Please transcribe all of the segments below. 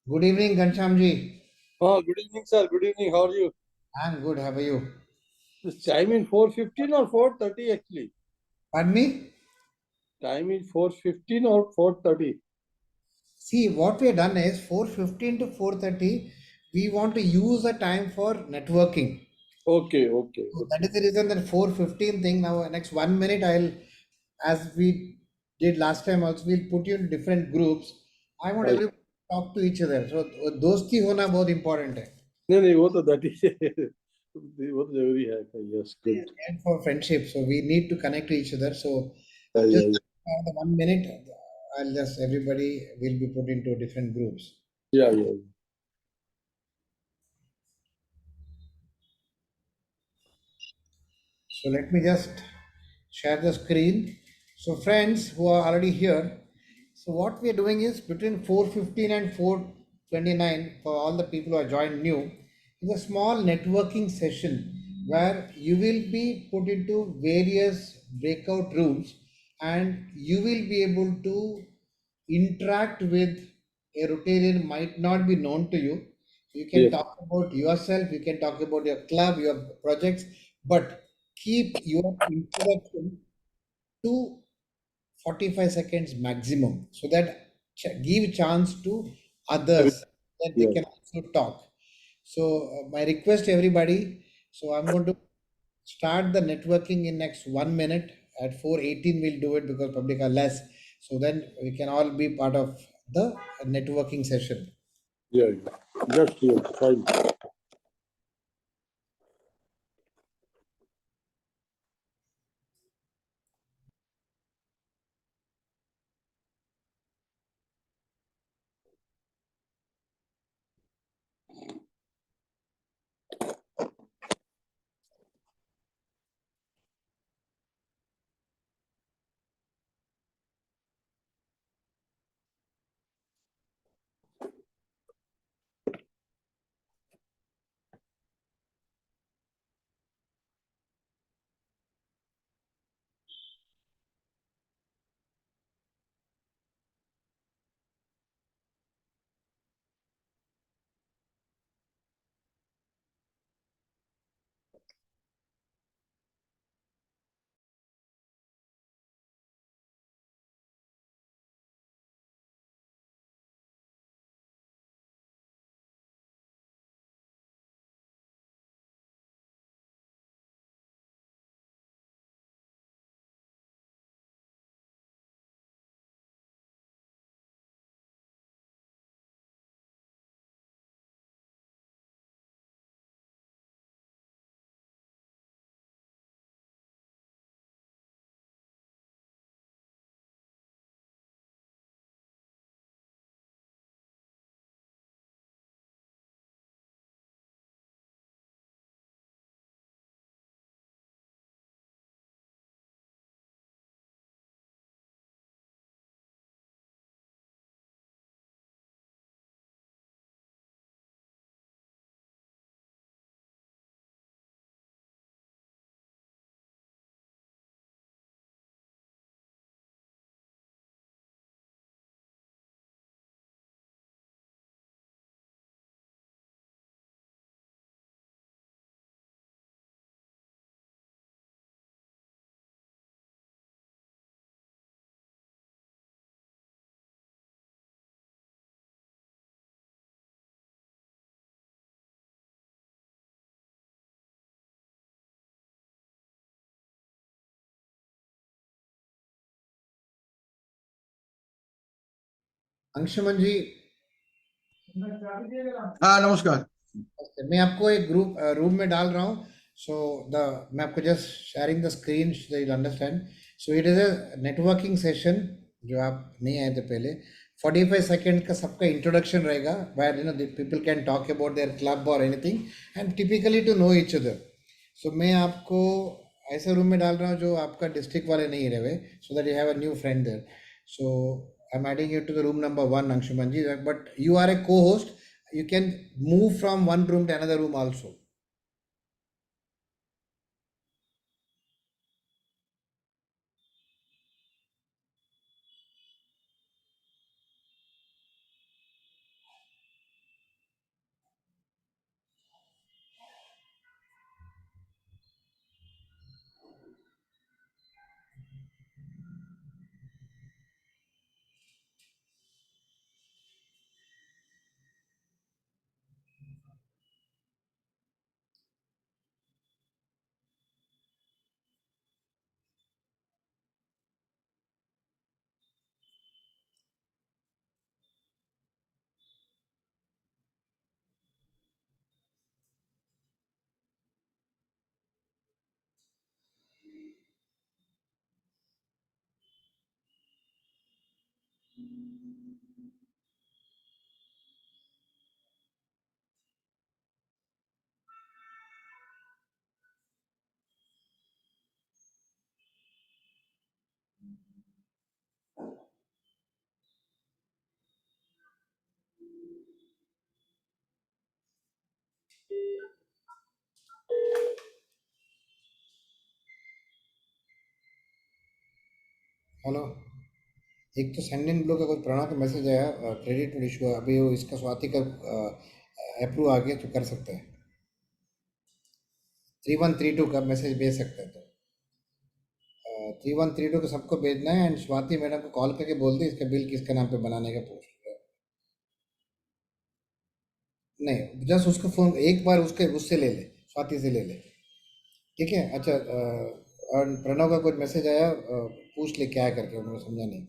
Good evening, Ghanshyamji. Oh, good evening, sir. Good evening. How are you? I'm good. How are you? This time in 4:15 or 4:30 actually. Pardon me? Time is 4:15 or 4:30. See, what we have done is 4:15 to 4:30. We want to use the time for networking. Okay, okay, So that okay. is the reason that 4:15 thing. Now, next 1 minute, as we did last time, also we'll put you in different groups. I want Right. everybody to talk to each other. So, दोस्ती होना बहुत important है. नहीं नहीं वो तो that is वो तो जरूरी है. Yes, good. And for friendship, so we need to connect to each other. So, Yeah, just yeah, the 1 minute, I'll just everybody will be put into different groups. yeah, yeah, yeah. So let me just share the screen. So friends who are already here, so what we are doing is between 4:15 and 4:29 for all the people who are joined new is a small networking session where you will be put into various breakout rooms and you will be able to interact with a Rotarian might not be known to you. You can Yes, talk about yourself, you can talk about your club, your projects, but keep your introduction to 45 seconds maximum so that give chance to others that they yeah, can also talk. So my request to everybody, so I'm going to start the networking in next 1 minute. At 4:18 we'll do it because public are less, so then we can all be part of the networking session. yeah, yeah. Just yeah, fine. Anshuman जी, हाँ नमस्कार। मैं आपको एक group room में डाल रहा हूँ. So the मैं आपको just sharing the screen so you understand. So it is a networking session जो आप नहीं आए थे पहले. 45 सेकेंड का सबका इंट्रोडक्शन रहेगा where you know people can talk about their club और anything and typically to know each other. So मैं आपको ऐसे रूम में डाल रहा हूँ जो आपका डिस्ट्रिक्ट वाले नहीं रहे, so that you have a new friend there. So I am adding you to the room number 1, Anshuman ji, but you are a co-host. You can move from one room to another room also. Hello. एक तो send in blue का कुछ प्रणव का message आया, credit issue अभी वो इसका स्वाति का अप्रूव आ गया तो कर सकते हैं। 3132 का मैसेज भेज सकते हैं तो 3132 को सबको भेजना है एंड स्वाति मैडम को कॉल करके बोल दी इसका बिल किसके नाम पे बनाने का पूछ। नहीं जस्ट उसको फोन एक बार उसके उससे ले ले, स्वाति से ले ले। ठीक है अच्छा और प्रणव का कुछ मैसेज आया, पूछ ले क्या है करके, उन्होंने समझा नहीं।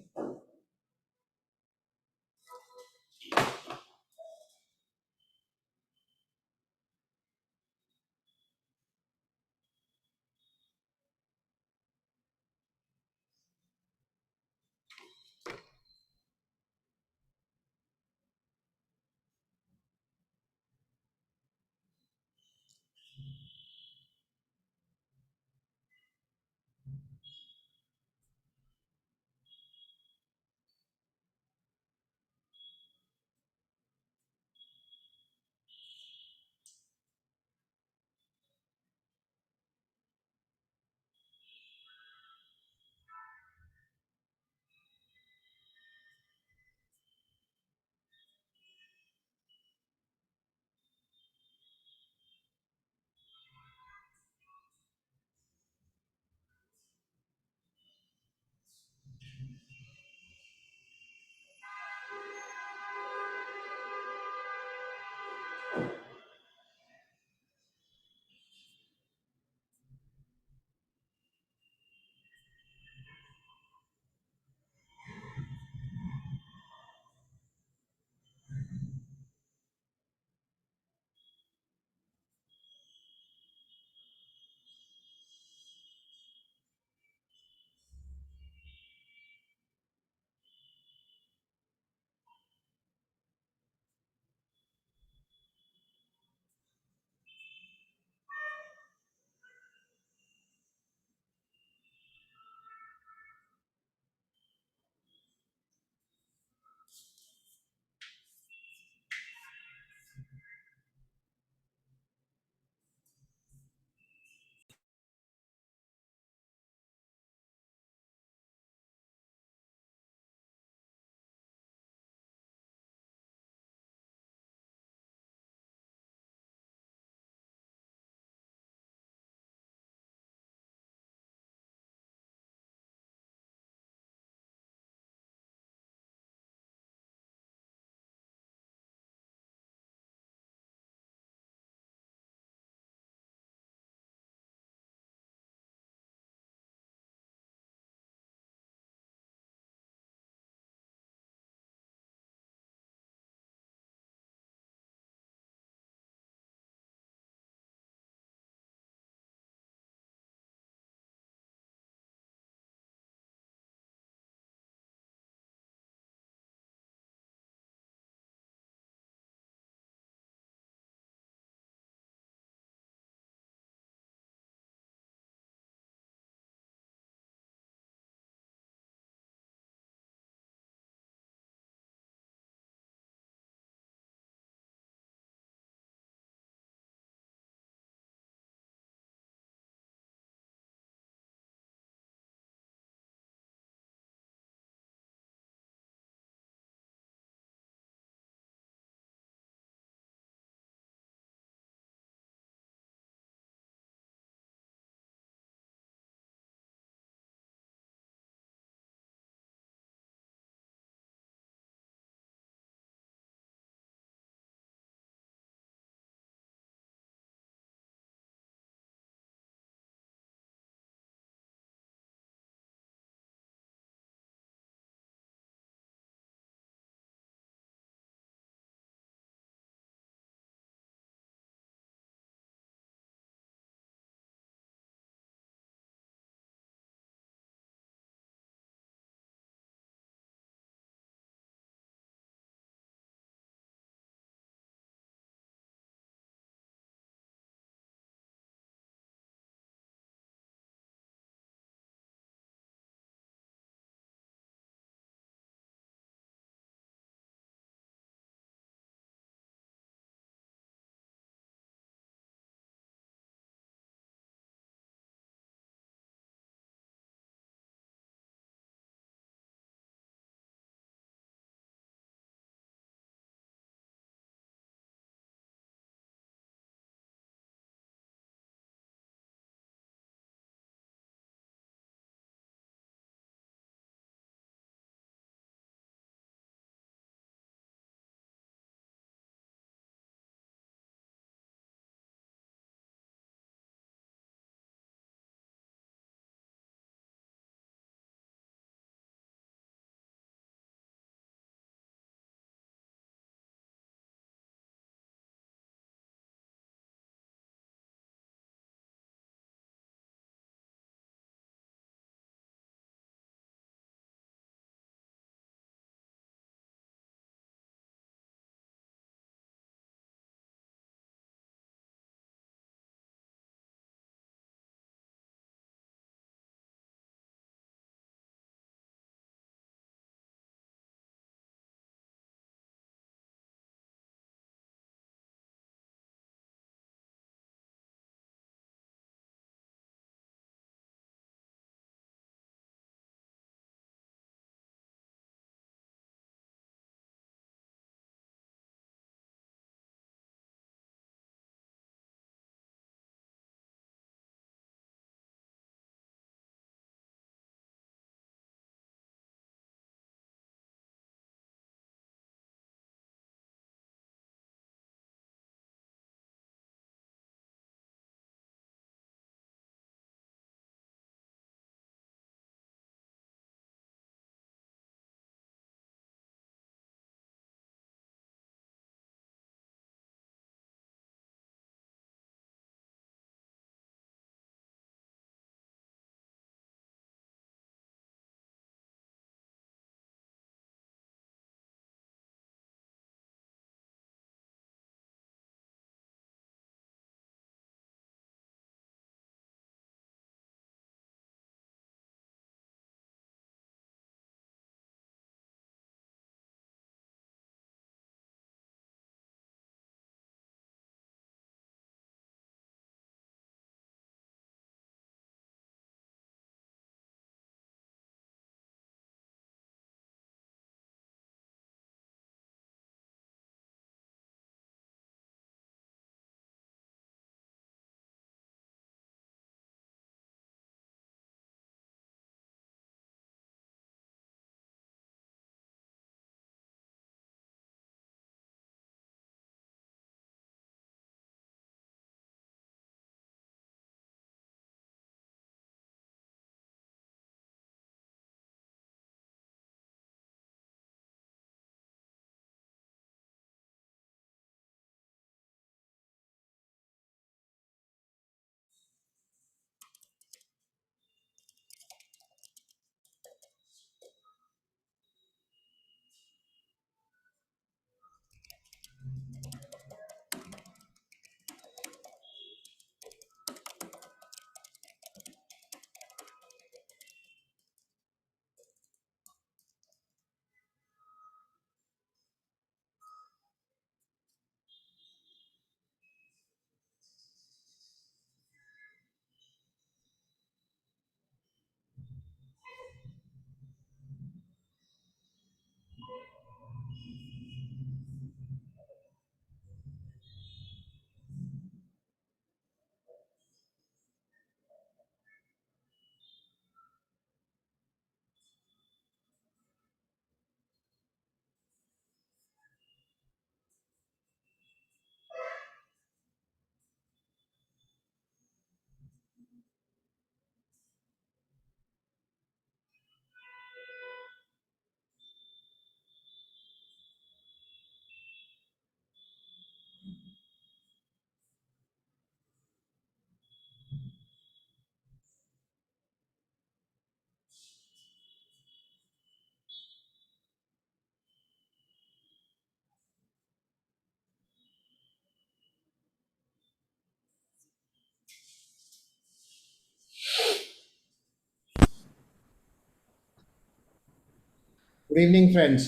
Good evening, friends.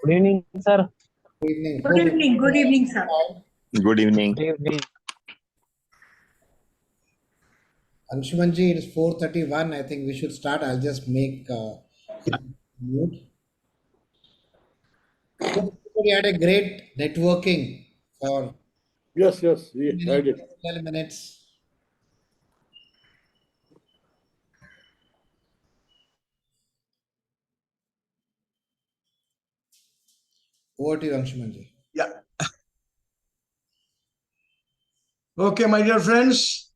Good evening, sir. Good evening. Good evening. Good evening, sir. Good evening. Good evening. Anshumanji, it is 4:31. I think we should start. I'll just make mute. We had a great networking for Yes, we had it. 12 minutes. Over to you, Anshumanji. Yeah. Okay, my dear friends,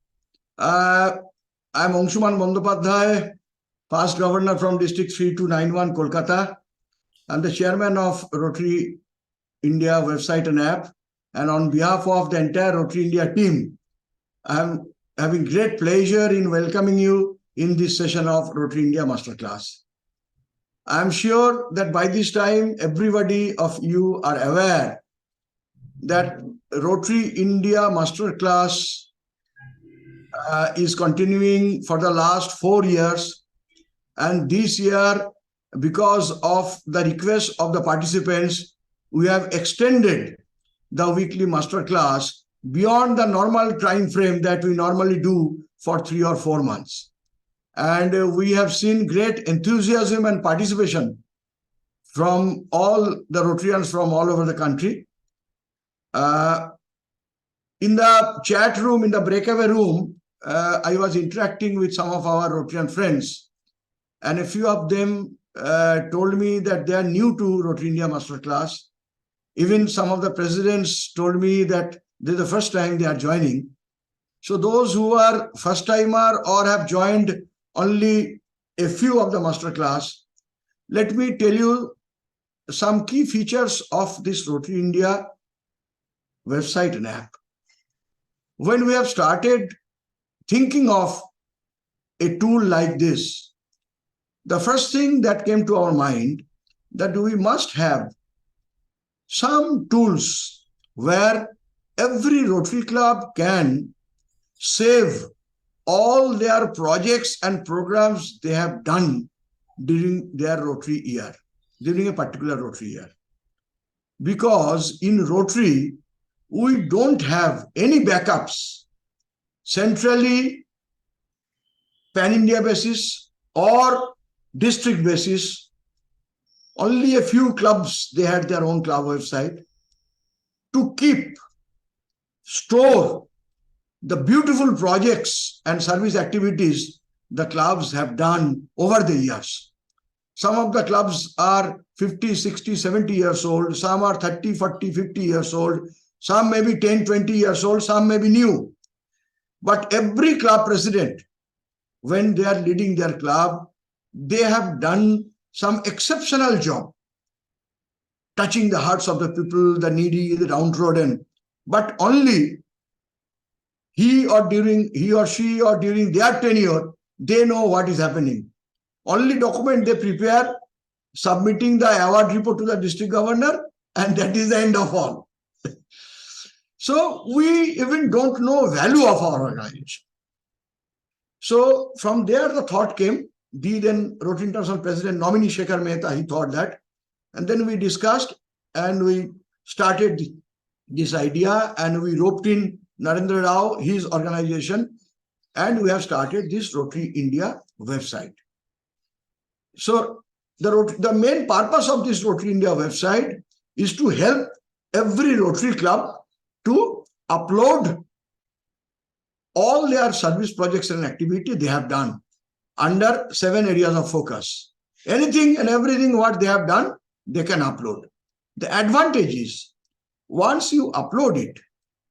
I'm Angshuman Bandopadhyay, past governor from District 3291, Kolkata. I'm the chairman of Rotary India website and app. And on behalf of the entire Rotary India team, I'm having great pleasure in welcoming you in this session of Rotary India Masterclass. I'm sure that by this time, everybody of you are aware that Rotary India Masterclass is continuing for the last 4 years. And this year, because of the request of the participants, we have extended the weekly masterclass beyond the normal time frame that we normally do for 3 or 4 months. And we have seen great enthusiasm and participation from all the Rotarians from all over the country. In the chat room, in the breakaway room, I was interacting with some of our Rotarian friends, and a few of them told me that they are new to Rotary India Masterclass. Even some of the presidents told me that this is the first time they are joining. So those who are first timer or have joined only a few of the masterclass, let me tell you some key features of this Rotary India website and app. When we have started thinking of a tool like this, the first thing that came to our mind that we must have some tools where every Rotary Club can save all their projects and programs they have done during their Rotary year, during a particular Rotary year. Because in Rotary, we don't have any backups centrally, pan-India basis or district basis. Only a few clubs, they had their own club website to keep, store the beautiful projects and service activities the clubs have done over the years. Some of the clubs are 50, 60, 70 years old. Some are 30, 40, 50 years old. Some may be 10, 20 years old. Some may be new. But every club president, when they are leading their club, they have done some exceptional job, touching the hearts of the people, the needy, the downtrodden. But only he or she or during their tenure, they know what is happening. Only document they prepare, submitting the award report to the district governor, and that is the end of all. So we even don't know value of our organization. So from there the thought came, the then Rotary International President nominee Shekhar Mehta, he thought that, and then we discussed and we started this idea and we roped in Narendra Rao, his organization, and we have started this Rotary India website. So the main purpose of this Rotary India website is to help every Rotary club to upload all their service projects and activity they have done under 7 areas of focus. Anything and everything what they have done, they can upload. The advantage is, once you upload it,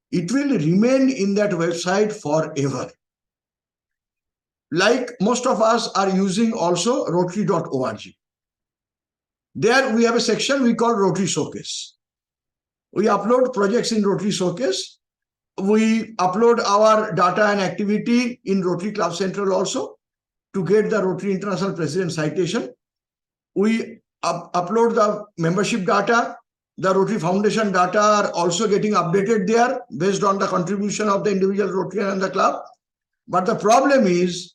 it will remain in that website forever. Like most of us are using also Rotary.org. There we have a section we call Rotary Showcase. We upload projects in Rotary Showcase. We upload our data and activity in Rotary Club Central also to get the Rotary International President citation. We upload the membership data. The Rotary Foundation data are also getting updated there based on the contribution of the individual Rotarian and the club. But the problem is,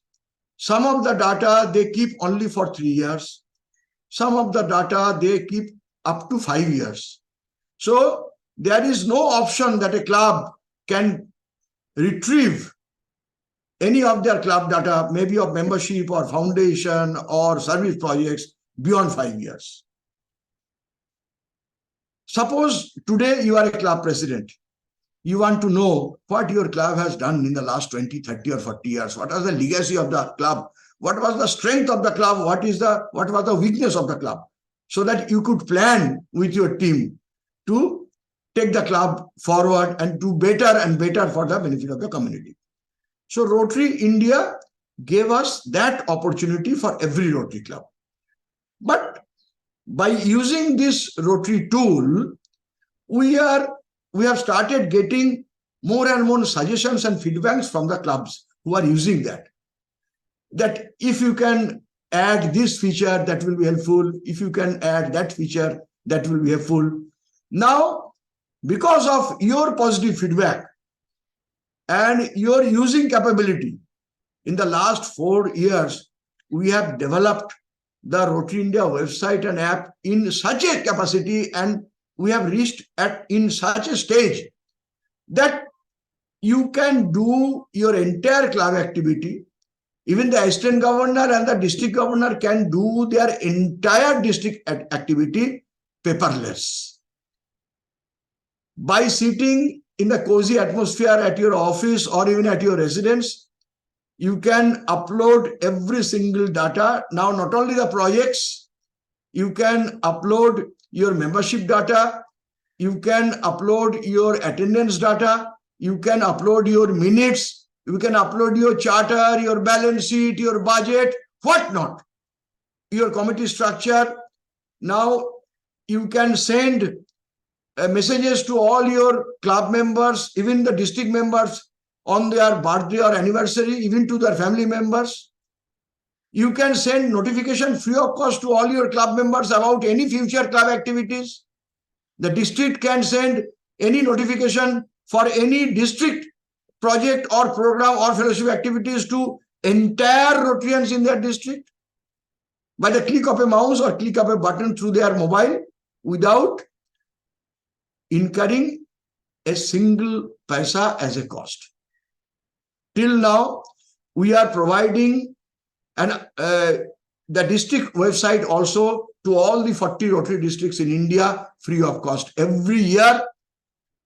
Some of the data they keep only for 3 years. Some of the data they keep up to 5 years. So there is no option that a club can retrieve any of their club data, maybe of membership or foundation or service projects beyond 5 years. Suppose today you are a club president. You want to know what your club has done in the last 20, 30 or 40 years. What was the legacy of the club? What was the strength of the club? What was the weakness of the club? So that you could plan with your team to take the club forward and do better and better for the benefit of the community. So Rotary India gave us that opportunity for every Rotary club. But by using this Rotary tool, we have started getting more and more suggestions and feedbacks from the clubs who are using that. That if you can add this feature, that will be helpful. If you can add that feature, that will be helpful. Now, because of your positive feedback and your using capability, in the last 4 years, we have developed the Rotary India website and app in such a capacity, and we have reached in such a stage that you can do your entire club activity. Even the assistant governor and the district governor can do their entire district activity paperless. By sitting in the cozy atmosphere at your office or even at your residence, you can upload every single data. Now, not only the projects, you can upload your membership data, you can upload your attendance data, you can upload your minutes, you can upload your charter, your balance sheet, your budget, whatnot, your committee structure. Now, you can send messages to all your club members, even the district members, on their birthday or anniversary, even to their family members. You can send notification free of cost to all your club members about any future club activities. The district can send any notification for any district project or program or fellowship activities to entire Rotarians in their district by the click of a mouse or click of a button through their mobile without incurring a single paisa as a cost. Till now, we are providing the district website also to all the 40 Rotary districts in India free of cost. Every year,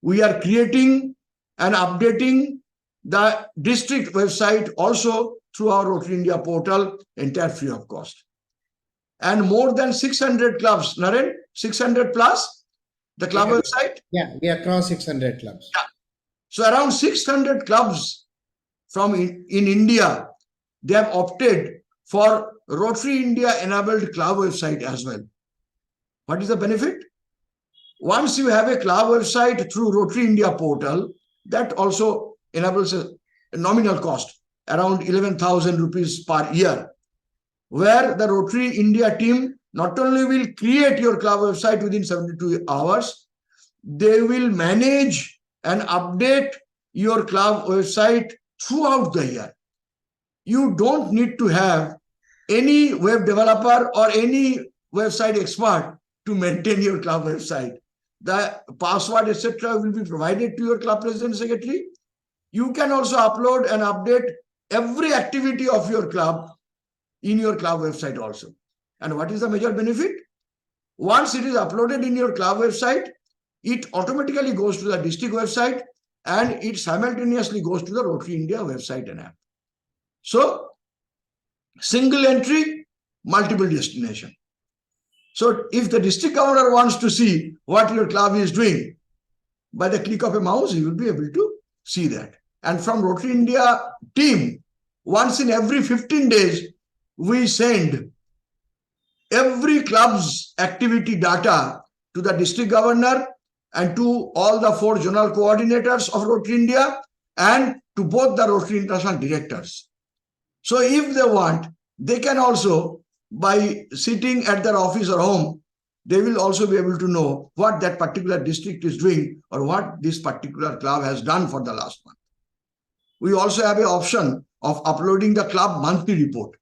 we are creating and updating the district website also through our Rotary India portal, entire free of cost. And more than 600 clubs, Naren, 600 plus, the club website? Yeah, we are across 600 clubs. Yeah. So around 600 clubs from in India, they have opted for Rotary India enabled club website as well. What is the benefit? Once you have a club website through Rotary India portal, that also enables a nominal cost around 11,000 rupees per year, where the Rotary India team not only will create your club website within 72 hours, they will manage and update your club website throughout the year. You don't need to have any web developer or any website expert to maintain your club website. The password, etc., will be provided to your club president secretary. You can also upload and update every activity of your club in your club website also. And what is the major benefit? Once it is uploaded in your club website, it automatically goes to the district website and it simultaneously goes to the Rotary India website and app. So, single entry, multiple destination. So, if the district governor wants to see what your club is doing, by the click of a mouse, he will be able to see that. And from Rotary India team, once in every 15 days, we send every club's activity data to the district governor and to all the 4 zonal coordinators of Rotary India and to both the Rotary International directors. So if they want, they can also, by sitting at their office or home, they will also be able to know what that particular district is doing or what this particular club has done for the last month. we also have an option of uploading the club monthly report.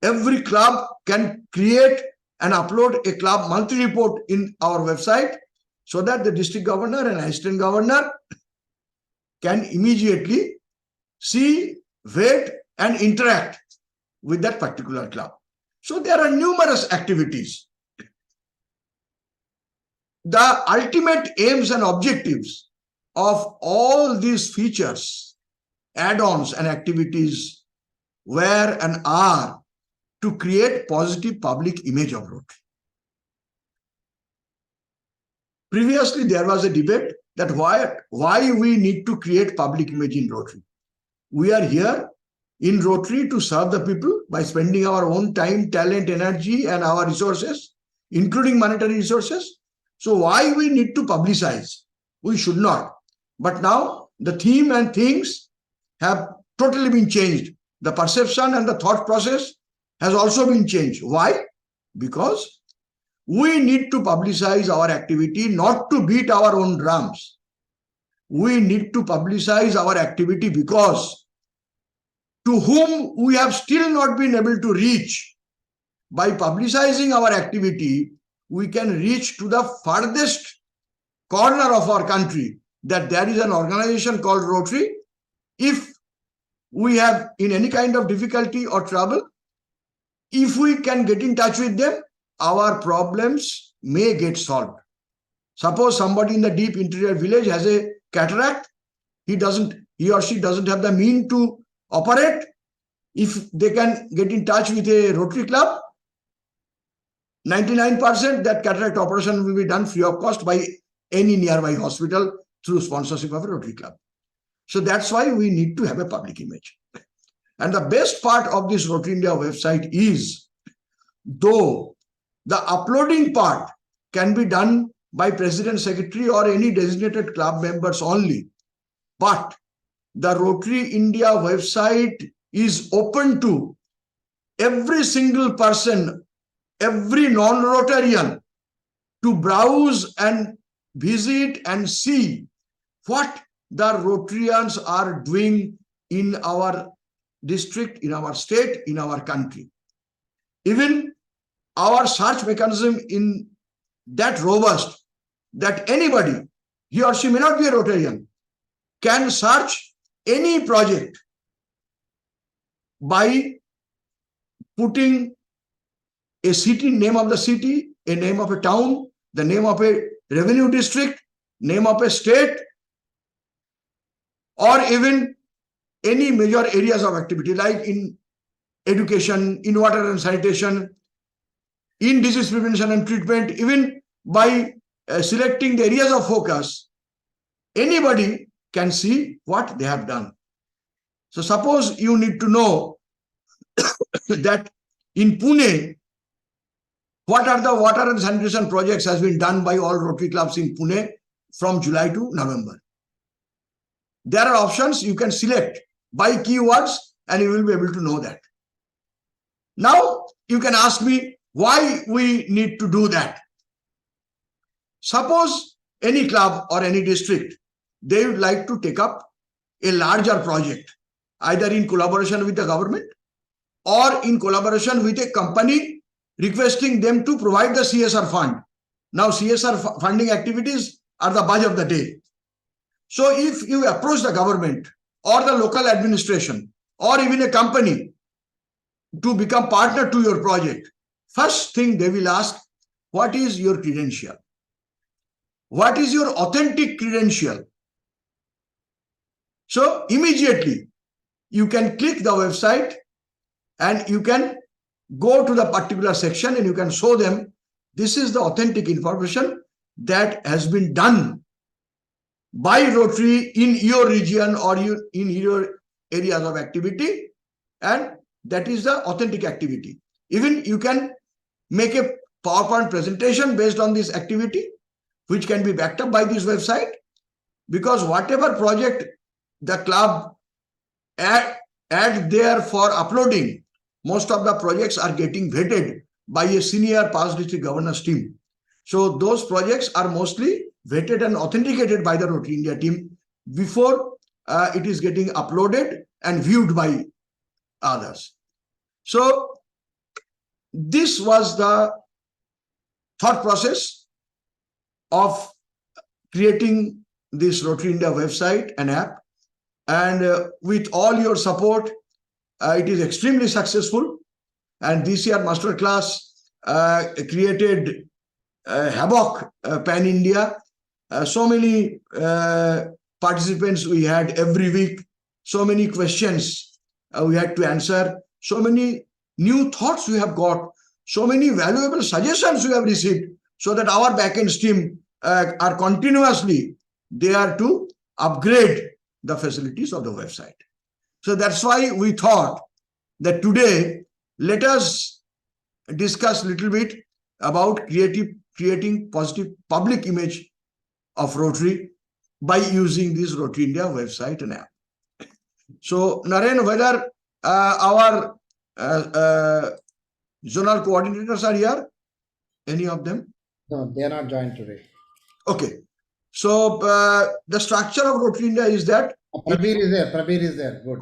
Every club can create and upload a club monthly report in our website so that the district governor and assistant governor can immediately see, wait, and interact with that particular club. So there are numerous activities. The ultimate aims and objectives of all these features, add-ons and activities were and are to create positive public image of Rotary. Previously, there was a debate that why we need to create public image in Rotary. We are here in Rotary to serve the people by spending our own time, talent, energy, and our resources, including monetary resources. So why we need to publicize? We should not. But now the theme and things have totally been changed. The perception and the thought process has also been changed. Why? Because we need to publicize our activity, not to beat our own drums. We need to publicize our activity because to whom we have still not been able to reach, by publicizing our activity, we can reach to the farthest corner of our country that there is an organization called Rotary. If we have in any kind of difficulty or trouble, if we can get in touch with them, our problems may get solved. Suppose somebody in the deep interior village has a cataract, he or she doesn't have the means to operate. If they can get in touch with a Rotary club, 99% that cataract operation will be done free of cost by any nearby hospital through sponsorship of a Rotary club. So that's why we need to have a public image. And the best part of this Rotary India website is, though the uploading part can be done by president, secretary, or any designated club members only, but the Rotary India website is open to every single person, every non-Rotarian, to browse and visit and see what the Rotarians are doing in our district, in our state, in our country. Even our search mechanism in that robust that anybody, he or she may not be a Rotarian, can search any project by putting a city, name of the city, a name of a town, the name of a revenue district, name of a state, or even any major areas of activity like in education, in water and sanitation, in disease prevention and treatment, even by selecting the areas of focus, anybody can see what they have done. So suppose you need to know that in Pune, what are the water and sanitation projects has been done by all Rotary clubs in Pune from July to November. There are options you can select by keywords and you will be able to know that. Now you can ask me why we need to do that. Suppose any club or any district, they would like to take up a larger project, either in collaboration with the government or in collaboration with a company requesting them to provide the CSR fund. Now CSR funding activities are the buzz of the day. So if you approach the government or the local administration or even a company to become partner to your project, first thing they will ask, what is your credential? What is your authentic credential? So immediately you can click the website and you can go to the particular section and you can show them this is the authentic information that has been done by Rotary in your region or in your areas of activity, and that is the authentic activity. Even you can make a PowerPoint presentation based on this activity, which can be backed up by this website, because whatever project the club add there for uploading, most of the projects are getting vetted by a senior past district governance team. So those projects are mostly vetted and authenticated by the Rotary India team before it is getting uploaded and viewed by others. So this was the thought process of creating this Rotary India website and app. And with all your support, it is extremely successful. And this year masterclass created havoc pan India. So many participants we had every week, so many questions we had to answer, so many new thoughts we have got, so many valuable suggestions we have received, so that our backend team are continuously there to upgrade the facilities of the website. So that's why we thought that today let us discuss a little bit about creating positive public image of Rotary by using this Rotary India website and app. So Naren, whether our zonal coordinators are here, any of them? No, they are not joined today. Okay. So the structure of Rotary India is that. Prabir is there. Prabir is there. Good.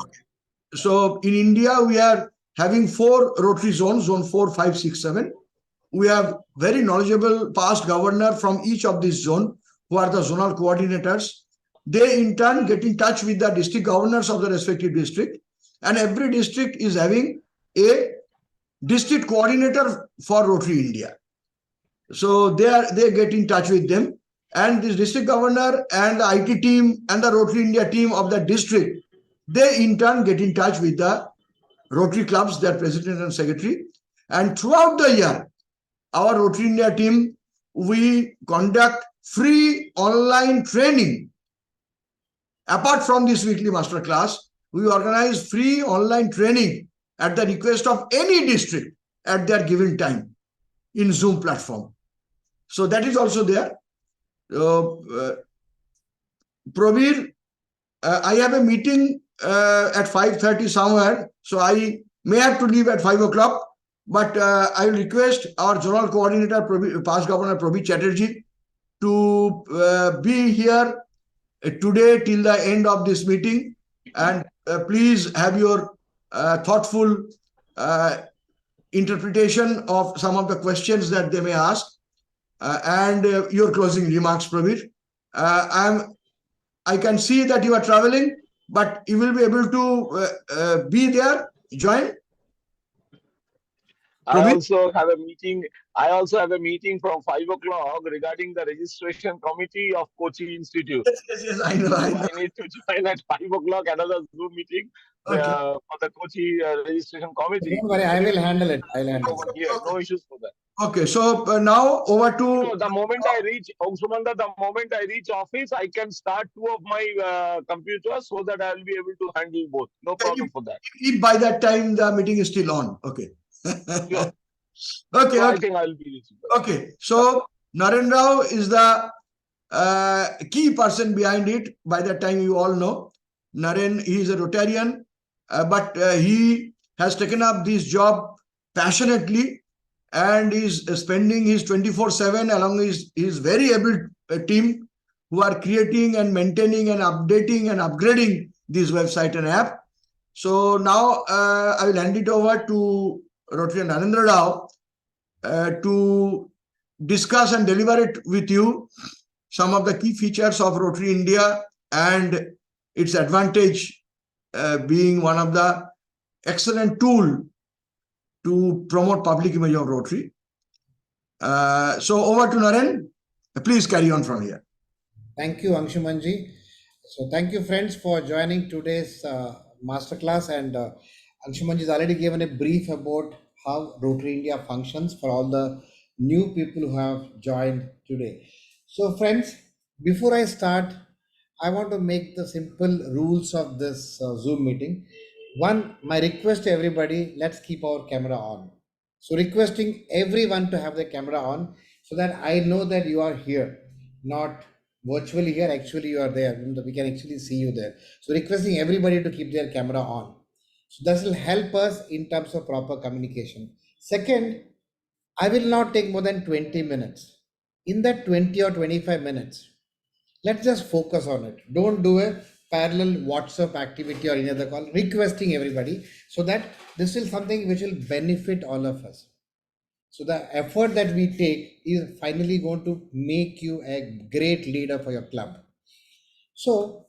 So in India, we are having 4 Rotary zones, zone 4, 5, 6, 7. We have very knowledgeable past governor from each of these zone who are the zonal coordinators. They in turn get in touch with the district governors of the respective district, and every district is having a district coordinator for Rotary India. So they get in touch with them, and this district governor and the IT team and the Rotary India team of the district, they in turn get in touch with the Rotary clubs, their president and secretary. And throughout the year, our Rotary India team, we conduct free online training. Apart from this weekly master class, we organize free online training at the request of any district at their given time in Zoom platform. So that is also there. Pravir, I have a meeting at 5:30 somewhere, so I may have to leave at 5 o'clock. But I will request our zonal coordinator, past governor Prabir Chatterjee, to be here today till the end of this meeting. And please have your thoughtful interpretation of some of the questions that they may ask, and your closing remarks, Prabir. I can see that you are traveling, but you will be able to be there, join. I Prabir? also have a meeting. I also have a meeting from 5 o'clock regarding the registration committee of Kochi Institute. Yes, I know. I need to join at 5 o'clock another Zoom meeting Okay. for the Kochi registration committee. Don't worry, I will handle it. I'll handle Over it. here, no issues for that. Okay, so now over to. So the moment I reach Sumanda, the moment I reach office, I can start 2 of my computers so that I will be able to handle both. No problem for that. If by that time the meeting is still on. Okay. Sure. Okay. So I Okay. think I will be reaching. Okay. So Naren Rao is the key person behind it. By that time, you all know. Naren, he is a Rotarian, but he has taken up this job passionately and is spending his 24/7 along his very able team who are creating and maintaining and updating and upgrading this website and app. So now I will hand it over to Rotary Narendra Rao to discuss and deliver it with you some of the key features of Rotary India and its advantage being one of the excellent tool to promote public image of Rotary. So over to Naren. Please carry on from here. Thank you, Anshumanji. So thank you, friends, for joining today's masterclass. And Anshumanji has already given a brief about how Rotary India functions for all the new people who have joined today. So, friends, before I start, I want to make the simple rules of this Zoom meeting. One, my request to everybody, let's keep our camera on. So requesting everyone to have the camera on so that I know that you are here, not virtually here, actually you are there. We can actually see you there. So requesting everybody to keep their camera on. So this will help us in terms of proper communication. Second, I will not take more than 20 minutes. In that 20 or 25 minutes, let's just focus on it. Don't do a parallel WhatsApp activity or any other call, requesting everybody, so that this is something which will benefit all of us. So the effort that we take is finally going to make you a great leader for your club. So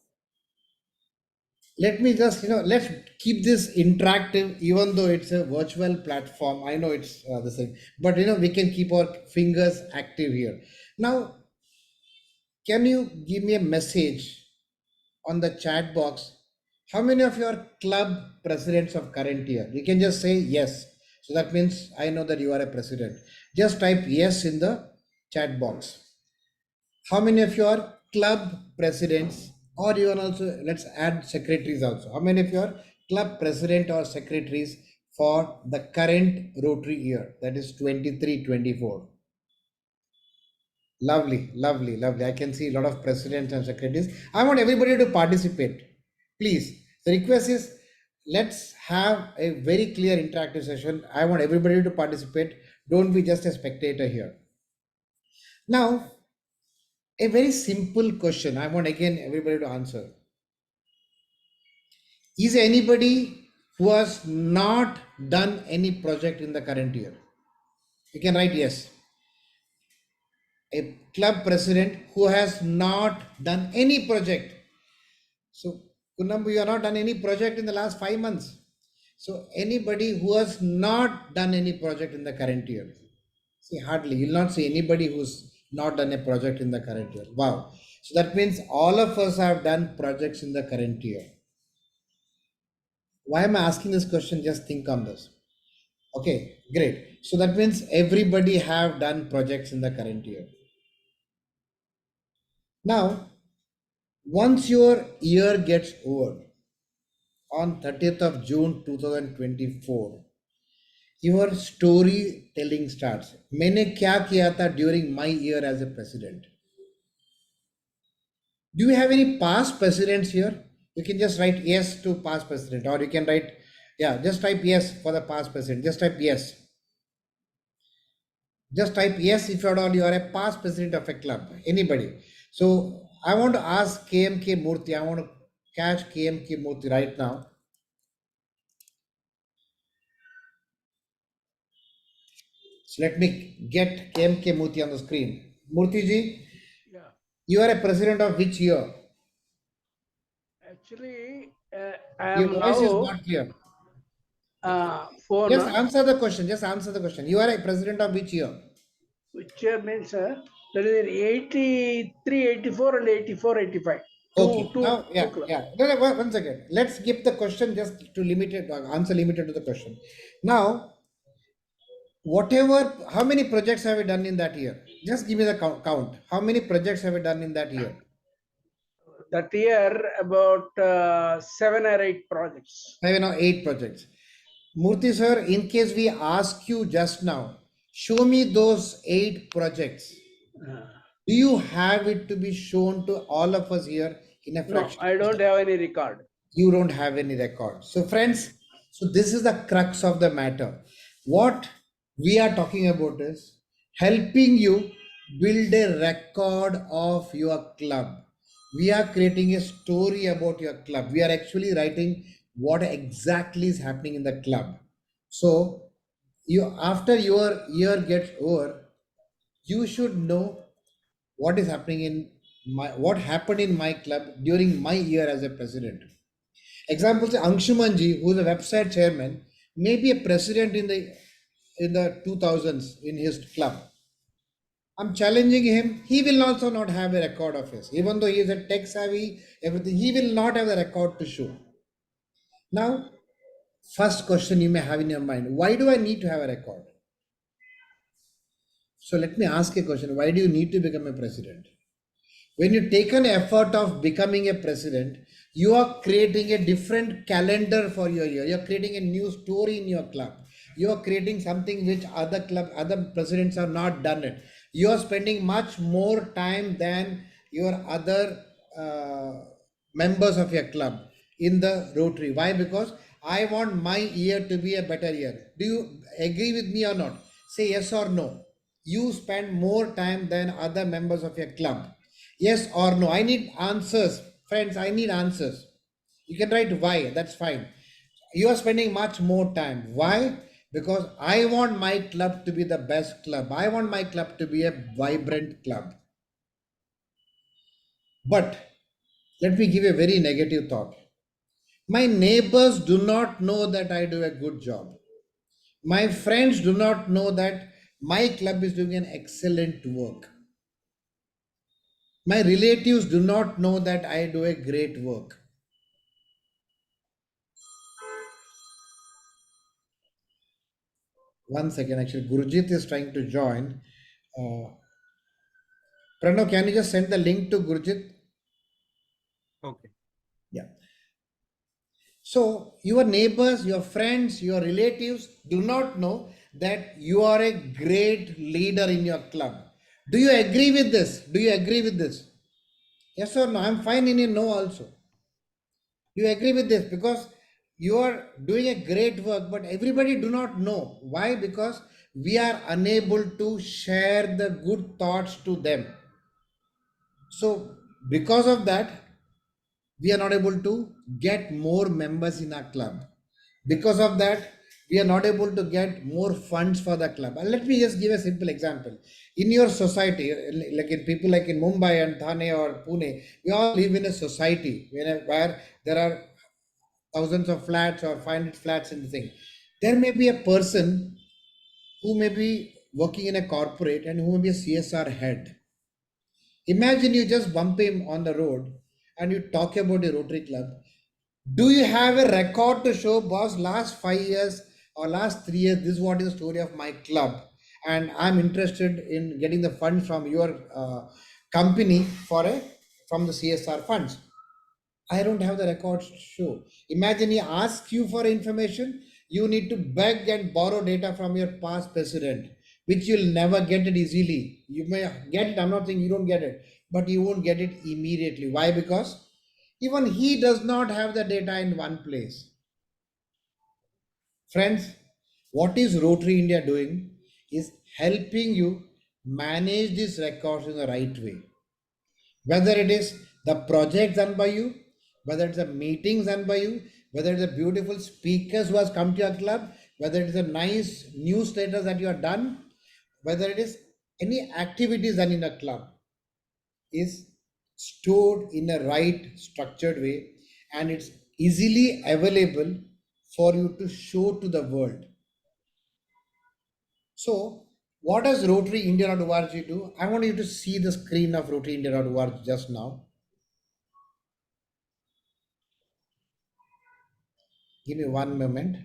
let me just, let's keep this interactive, even though it's a virtual platform. I know it's the same, but we can keep our fingers active here. Now, can you give me a message on the chat box? How many of your club presidents of current year? You can just say yes. So that means I know that you are a president. Just type yes in the chat box. How many of your club presidents, or even also let's add secretaries also. How many of your club president or secretaries for the current Rotary year, that is 23-24? Lovely, lovely, lovely. I can see a lot of presidents and secretaries. I want everybody to participate. Please. The request is, let's have a very clear interactive session. I want everybody to participate. Don't be just a spectator here. Now, a very simple question. I want again everybody to answer. Is anybody who has not done any project in the current year? You can write yes. A club president who has not done any project. So, Kunambu, you have not done any project in the last 5 months. So, anybody who has not done any project in the current year? See, hardly. You'll not see anybody who's not done a project in the current year. Wow. So, that means all of us have done projects in the current year. Why am I asking this question? Just think on this. Okay, great. So, that means everybody have done projects in the current year. Now, once your year gets over, on 30th of June 2024, your storytelling starts. मैंने क्या किया था during my year as a president? Do you have any past presidents here? You can just write yes to past president, or you can write, just type yes for the past president. Just type yes. Just type yes if at all you are a past president of a club. Anybody. So I want to ask KMK Murthy. I want to catch KMK Murthy right now. So let me get KMK Murthy on the screen. Murthy ji, Yeah, you are a president of which year? actually, I Your am voice is now not clear. phone, Just answer the question. Just answer the question. You are a president of which year? which means that is 83, 84, and 84, 85. Okay. Two, Now, two club. No, no, one second. Let's give the question just to limit it, answer limited to the question. Now, whatever, how many projects have you done in that year? Just give me the count. How many projects have you done in that year? That year, about 7 or 8 projects. 7 or 8 projects. Murthy sir, in case we ask you just now, show me those 8 projects. Uh, Do you have it to be shown to all of us here in a no, fraction? I don't have any record. You don't have any record. So, friends, so this is the crux of the matter. What we are talking about is helping you build a record of your club. We are creating a story about your club. We are actually writing what exactly is happening in the club. So, you after your year gets over, you should know what is happening in what happened in my club during my year as a president. Example, say Anshumanji, who is a website chairman, may be a president in the 2000s in his club. I'm challenging him. He will also not have a record of his, even though he is a tech savvy, everything. He will not have the record to show. Now, first question you may have in your mind: why do I need to have a record? So let me ask a question: why do you need to become a president? When you take an effort of becoming a president, you are creating a different calendar for your year. You're creating a new story in your club. You are creating something which other presidents have not done it. You are spending much more time than your other members of your club in the Rotary. Why? Because I want my year to be a better year. Do you agree with me or not? Say yes or no. You spend more time than other members of your club. Yes or no? I need answers Friends, I need answers. You can write why, that's fine. You are spending much more time. Why? Because I want my club to be the best club. I want my club to be a vibrant club. But let me give you a very negative thought. My neighbors do not know that I do a good job. My friends do not know that my club is doing an excellent work. My relatives do not know that I do a great work. One second, actually, Gurjit is trying to join. Pranav, can you just send the link to Gurjit? Okay. Yeah. So, your neighbors, your friends, your relatives do not know that you are a great leader in your club. Do you agree with this? Do you agree with this? Yes or no? I'm fine in a no also. Do you agree with this? Because you are doing a great work, but everybody do not know. Why? Because we are unable to share the good thoughts to them. So, because of that, we are not able to get more members in our club. Because of that, we are not able to get more funds for the club. And let me just give a simple example. In your society, like in people like in Mumbai and Thane or Pune, we all live in a society where there are thousands of flats or 500 flats in the thing. There may be a person who may be working in a corporate and who may be a CSR head. Imagine you just bump him on the road and you talk about a Rotary Club. Do you have a record to show, boss, last 5 years or last 3 years, this is what is the story of my club? And I'm interested in getting the funds from your company from the CSR funds. I don't have the records to show. Imagine he asks you for information, you need to beg and borrow data from your past president, which you'll never get it easily. You may get it, I'm not saying you don't get it, but you won't get it immediately. Why? Because even he does not have the data in one place. Friends, what is Rotary India doing is helping you manage these records in the right way. Whether it is the project done by you, whether it's a meetings done by you, whether it's a beautiful speakers who has come to your club, whether it's a nice newsletters that you have done, whether it is any activities done in a club, is stored in a right structured way and it's easily available for you to show to the world. So, what does Rotary India.org do? I want you to see the screen of Rotary India.org just now. Give me one moment.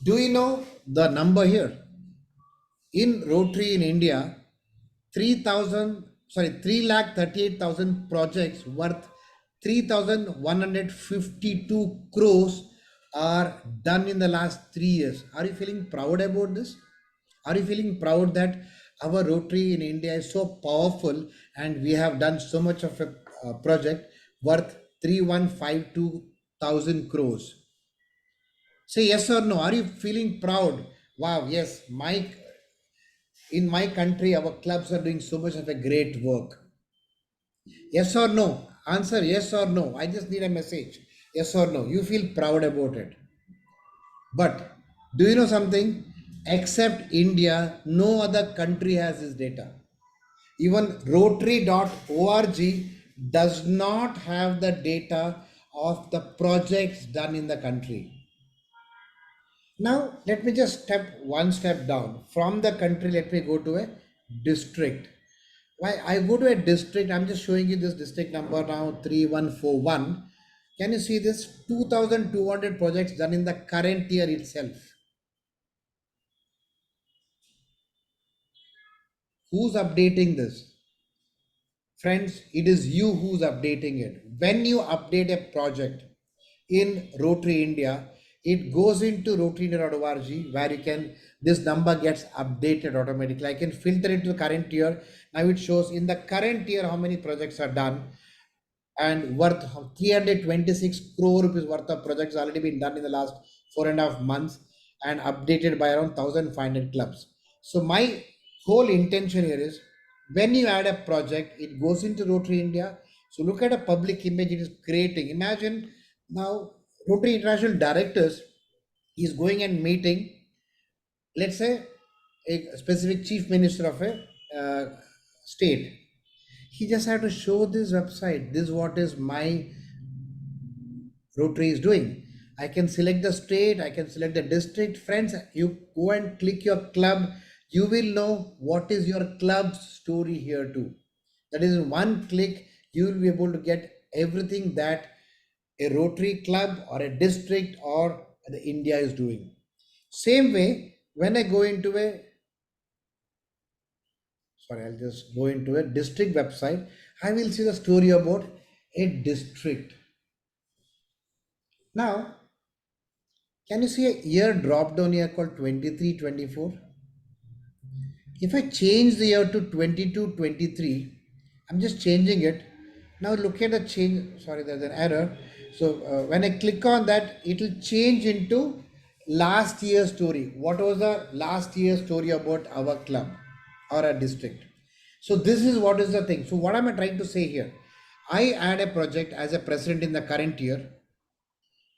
Do you know the number here? In Rotary in India, 3 lakh 38,000 projects worth 3,152 crores are done in the last 3 years. Are you feeling proud about this? Are you feeling proud that our Rotary in India is so powerful and we have done so much of a project worth 3,152,000 crores? Say yes or no. Are you feeling proud? Wow, yes, in my country, our clubs are doing so much of a great work. Yes or no? Answer yes or no. I just need a message. Yes or no. You feel proud about it. But do you know something? Except India, no other country has this data. Even Rotary.org does not have the data of the projects done in the country. Now, let me just step one step down. From the country, let me go to a district. Why I go to a district, I'm just showing you this district number now 3141. Can you see this? 2,200 projects done in the current year itself. Who's updating this? Friends, it is you who's updating it. When you update a project in Rotary India, it goes into rotaryindia.org where this number gets updated automatically. I can filter it to the current year. Now it shows in the current year how many projects are done and worth 326 crore rupees worth of projects already been done in the last 4.5 months and updated by around 1,500 clubs. So my whole intention here is when you add a project, it goes into Rotary India. So look at a public image it is creating. Imagine now Rotary International directors is going and meeting, let's say, a specific chief minister of a state. He just have to show this website. This is what is my Rotary is doing. I can select the state, I can select the district. Friends, you go and click your club, you will know what is your club's story here too. That is in one click, you will be able to get everything that a Rotary club or a district or the India is doing. Same way, when I go into a, sorry, I'll just go into a district website, I will see the story about a district. Now, can you see a year drop down here called 23, 24? If I change the year to 22, 23, I'm just changing it. Now look at the change, sorry, there's an error. So when I click on that, it will change into last year's story. What was the last year's story about our club or our district? So this is what is the thing. So what am I trying to say here? I add a project as a president in the current year.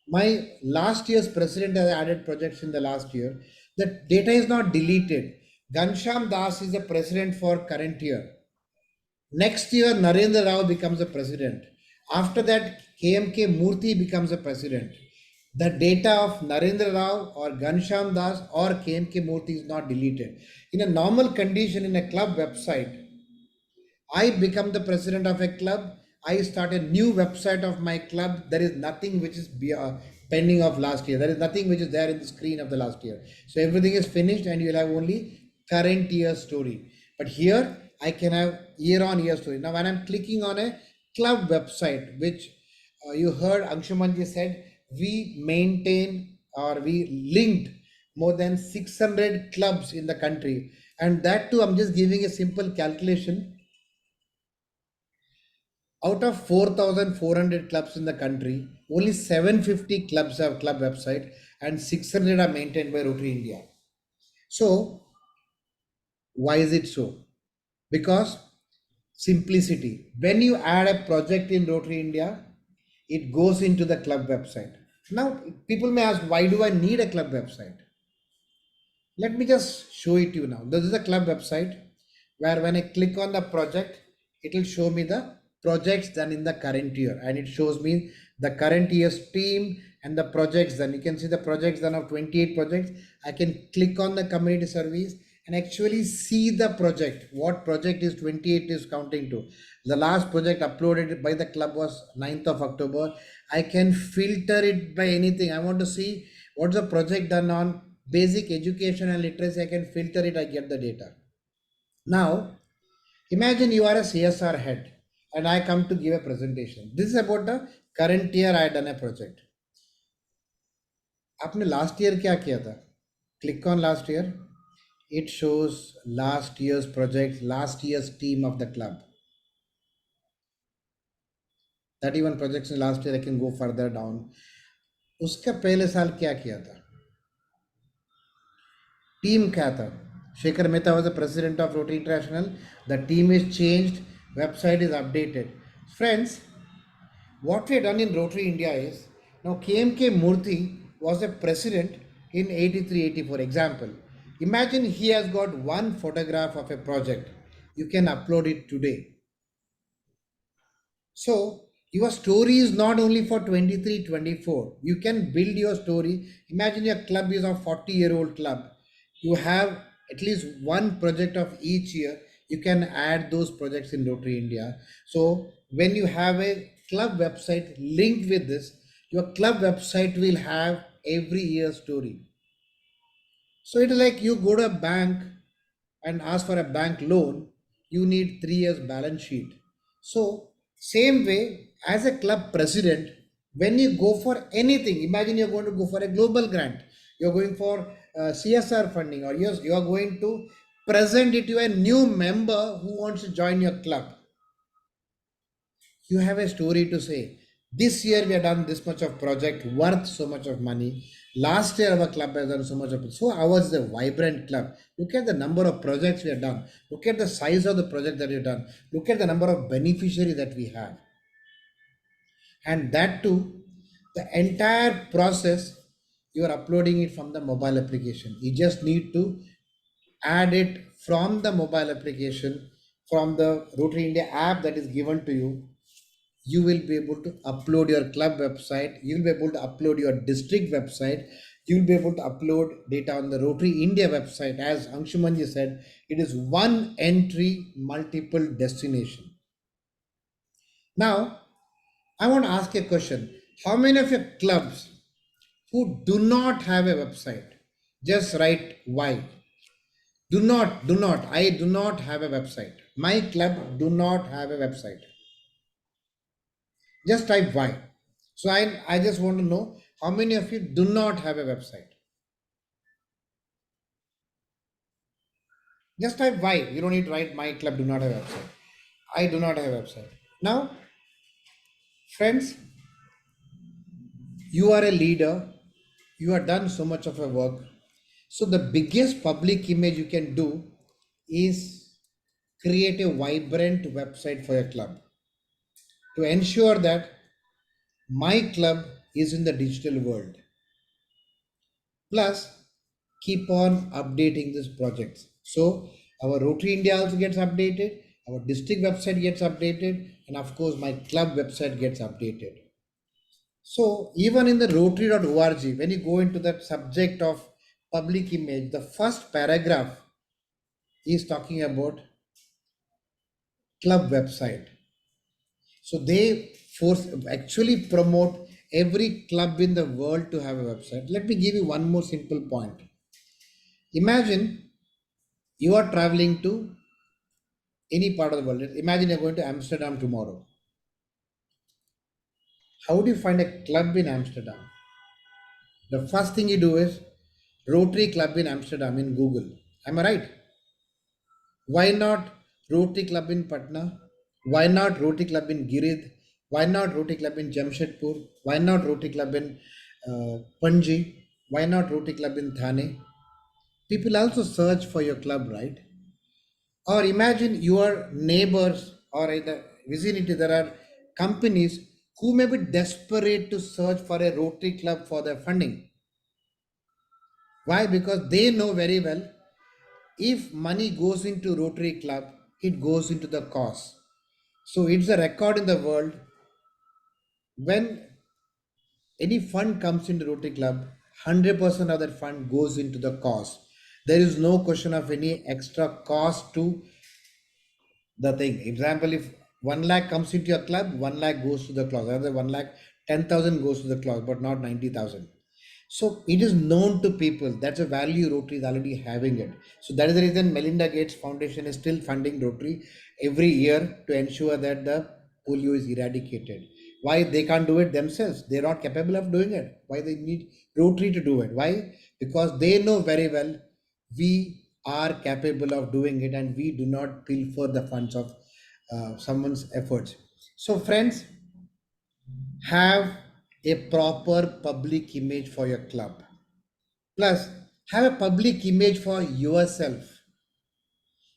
My last year's president has added projects in the last year. The data is not deleted. Gansham Das is the president for current year. Next year, Narendra Rao becomes the president. After that, KMK Murthy becomes the president. The data of Narendra Rao or Gansham Das or KMK Murthy is not deleted. In a normal condition in a club website, I become the president of a club. I start a new website of my club. There is nothing which is pending of last year. There is nothing which is there in the screen of the last year. So everything is finished and you will have only current year story. But here I can have year on year story. Now when I'm clicking on a club website, which you heard Anshumanji said, we maintain or we linked more than 600 clubs in the country. And that too, I'm just giving a simple calculation. Out of 4,400 clubs in the country, only 750 clubs have club website and 600 are maintained by Rotary India. So, why is it so? Because simplicity. When you add a project in Rotary India, it goes into the club website. Now, people may ask, why do I need a club website? Let me just show it to you now. This is a club website where when I click on the project, it will show me the projects done in the current year, and it shows me the current year's team and the projects done. You can see the projects done of 28 projects. I can click on the community service and actually see the project. What project is 28 is counting to. The last project uploaded by the club was 9th of October. I can filter it by anything. I want to see what's the project done on basic education and literacy. I can filter it, I get the data. Now, imagine you are a CSR head and I come to give a presentation. This is about the current year I had done a project. आपने last year क्या किया था? Click on last year. It shows last year's project, last year's team of the club. 31 projects in last year. I can go further down. उसका पहले साल क्या किया था? Team क्या था? Shekhar Mehta was the president of Rotary International. The team is changed. Website is updated. Friends, what we have done in Rotary India is, now KMK Murthy was the president in 83-84. Example, imagine he has got one photograph of a project. You can upload it today. So your story is not only for 23, 24. You can build your story. Imagine your club is a 40-year-old club. You have at least one project of each year. You can add those projects in Rotary India. So when you have a club website linked with this, your club website will have every year story. So it is like you go to a bank and ask for a bank loan, you need 3 years balance sheet. So same way as a club president, when you go for anything, imagine you're going to go for a global grant, you're going for CSR funding, or you are going to present it to a new member who wants to join your club. You have a story to say. This year we have done this much of project worth so much of money. Last year, our club has done so much of it. So ours is a vibrant club. Look at the number of projects we have done. Look at the size of the project that we have done. Look at the number of beneficiaries that we have. And that too, the entire process, you are uploading it from the mobile application. You just need to add it from the mobile application, from the Rotary India app that is given to you. You will be able to upload your club website, you will be able to upload your district website, you will be able to upload data on the Rotary India website. As Anshumanji said, it is one entry, multiple destination. Now, I want to ask a question. How many of your clubs who do not have a website? Just write why. I do not have a website. My club do not have a website. Just type why. So I just want to know how many of you do not have a website. Just type why. You don't need to write my club do not have a website. I do not have a website. Now, friends, you are a leader. You have done so much of a work. So the biggest public image you can do is create a vibrant website for your club to ensure that my club is in the digital world. Plus, keep on updating these projects. So our Rotary India also gets updated, our district website gets updated, and of course my club website gets updated. So even in the rotary.org, when you go into that subject of public image, the first paragraph is talking about club website. So they force actually promote every club in the world to have a website. Let me give you one more simple point. Imagine you are traveling to any part of the world. Imagine you're going to Amsterdam tomorrow. How do you find a club in Amsterdam? The first thing you do is Rotary Club in Amsterdam in Google. Am I right? Why not Rotary Club in Patna? Why not Rotary Club in Girid? Why not Rotary Club in Jamshedpur? Why not Rotary Club in Panji? Why not Rotary Club in Thane? People also search for your club, right? Or imagine your neighbors or in the vicinity, there are companies who may be desperate to search for a Rotary Club for their funding. Why? Because they know very well if money goes into Rotary Club, it goes into the cause. So it's a record in the world when any fund comes into Rotary Club, 100% of that fund goes into the cause. There is no question of any extra cost to the thing. Example, if 1 lakh comes into your club, 1 lakh goes to the cause. Rather, 1 lakh, 10,000 goes to the cause, but not 90,000. So it is known to people. That's a value Rotary is already having it. So that is the reason Melinda Gates Foundation is still funding Rotary every year to ensure that the polio is eradicated. Why they can't do it themselves? They're not capable of doing it. Why they need Rotary to do it? Why? Because they know very well we are capable of doing it and we do not pilfer the funds of someone's efforts. So friends, have a proper public image for your club. Plus, have a public image for yourself.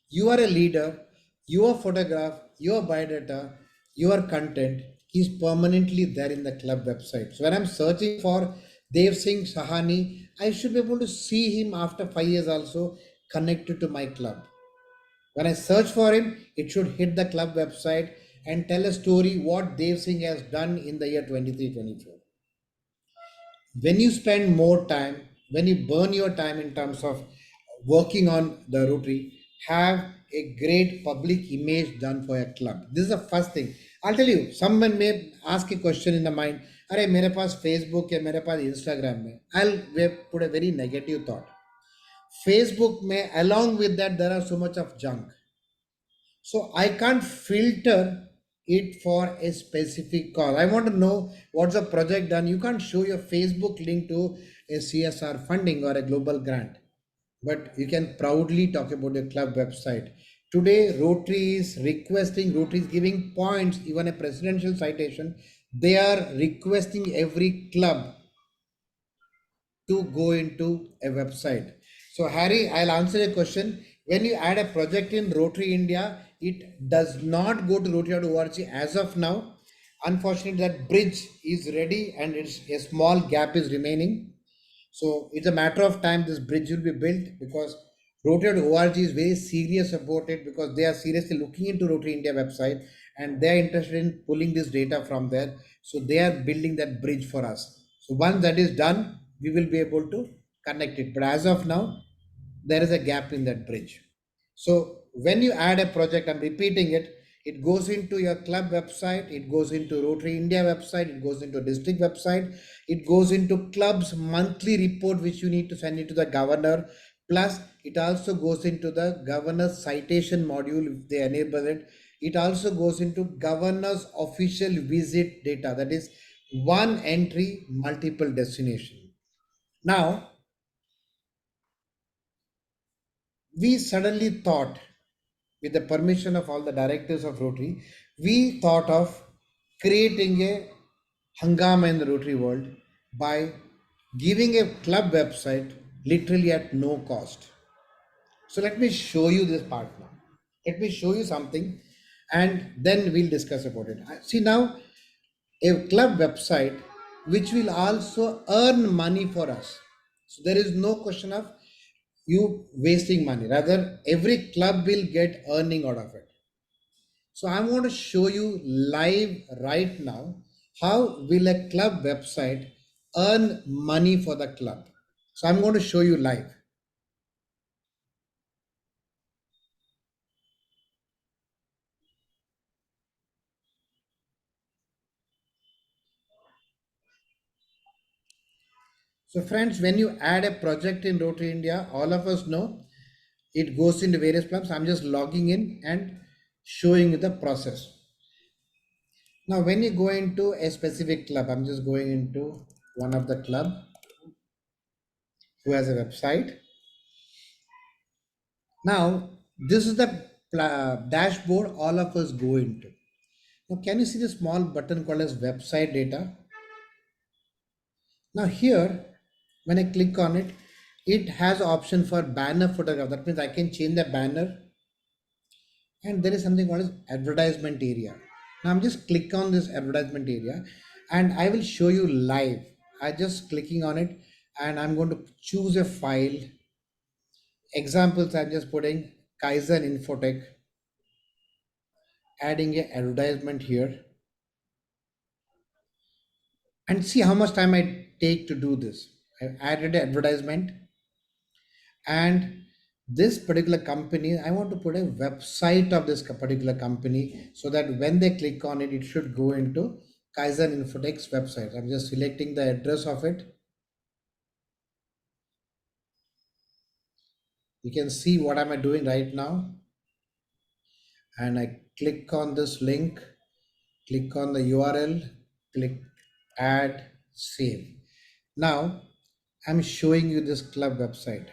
You are a leader, your photograph, your biodata, your content is permanently there in the club website. So when I'm searching for Dev Singh Sahani, I should be able to see him after 5 years also connected to my club. When I search for him, it should hit the club website and tell a story what Dev Singh has done in the year 23-24. When you spend more time, when you burn your time in terms of working on the Rotary, have a great public image done for your club. This is the first thing. I'll tell you, someone may ask a question in the mind, अरे मेरे पास Facebook है, मेरे पास Instagram में. I'll put a very negative thought. Facebook में, along with that, there are so much of junk. So I can't filter it for a specific cause. I want to know what's the project done. You can't show your Facebook link to a CSR funding or a global grant, but you can proudly talk about your club website. Today, Rotary is requesting, Rotary is giving points, even a presidential citation. They are requesting every club to go into a website. So Harry, I'll answer a question. When you add a project in Rotary India, it does not go to Rotary.org as of now. Unfortunately, that bridge is ready and it's a small gap is remaining. So it's a matter of time this bridge will be built, because Rotary.org is very serious about it, because they are seriously looking into Rotary India website and they are interested in pulling this data from there. So they are building that bridge for us. So once that is done, we will be able to connect it. But as of now, there is a gap in that bridge. So when you add a project, I'm repeating it, it goes into your club website, it goes into Rotary India website, it goes into district website, it goes into club's monthly report, which you need to send it to the governor. Plus, it also goes into the governor's citation module if they enable it. It also goes into governor's official visit data, that is one entry, multiple destination. Now, we suddenly thought, with the permission of all the directors of Rotary, we thought of creating a hangama in the Rotary world by giving a club website literally at no cost. So let me show you this part now. Let me show you something and then we'll discuss about it. See now, a club website which will also earn money for us. So there is no question of you wasting money. Rather, every club will get earning out of it. So I'm going to show you live right now how will a club website earn money for the club. So I'm going to show you live. So friends, when you add a project in Rotary India, all of us know it goes into various clubs. I'm just logging in and showing you the process. Now, when you go into a specific club, I'm just going into one of the club who has a website. Now, this is the dashboard all of us go into. Now, can you see the small button called as website data? Now here, when I click on it, it has option for banner photograph. That means I can change the banner, and there is something called as advertisement area. Now I'm just click on this advertisement area and I will show you live. I just clicking on it and I'm going to choose a file. Examples, I'm just putting Kaizen Infotech, adding a advertisement here, and see how much time I take to do this. I've added an advertisement, and this particular company, I want to put a website of this particular company so that when they click on it, it should go into Kaizen Infotech's website. I'm just selecting the address of it. You can see what am I doing right now. And I click on this link, click on the URL, click add, save. Now I'm showing you this club website.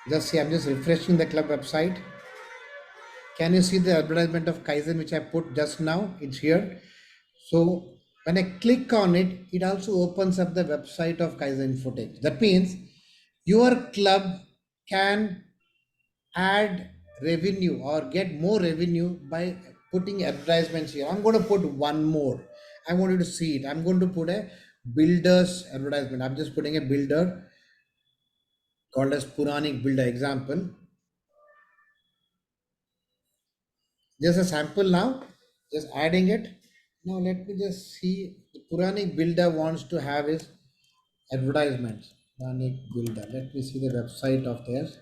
Just see, I'm just refreshing the club website. Can you see the advertisement of Kaizen which I put just now? It's here. So when I click on it, it also opens up the website of Kaizen Infotech. That means your club can add revenue or get more revenue by putting advertisements here. I'm going to put one more. I want you to see it. I'm going to put a builder's advertisement. I'm just putting a builder called as Puranik Builder example. Just a sample now, just adding it. Now let me just see, the Puranik Builder wants to have his advertisements. Puranik Builder, let me see the website of theirs.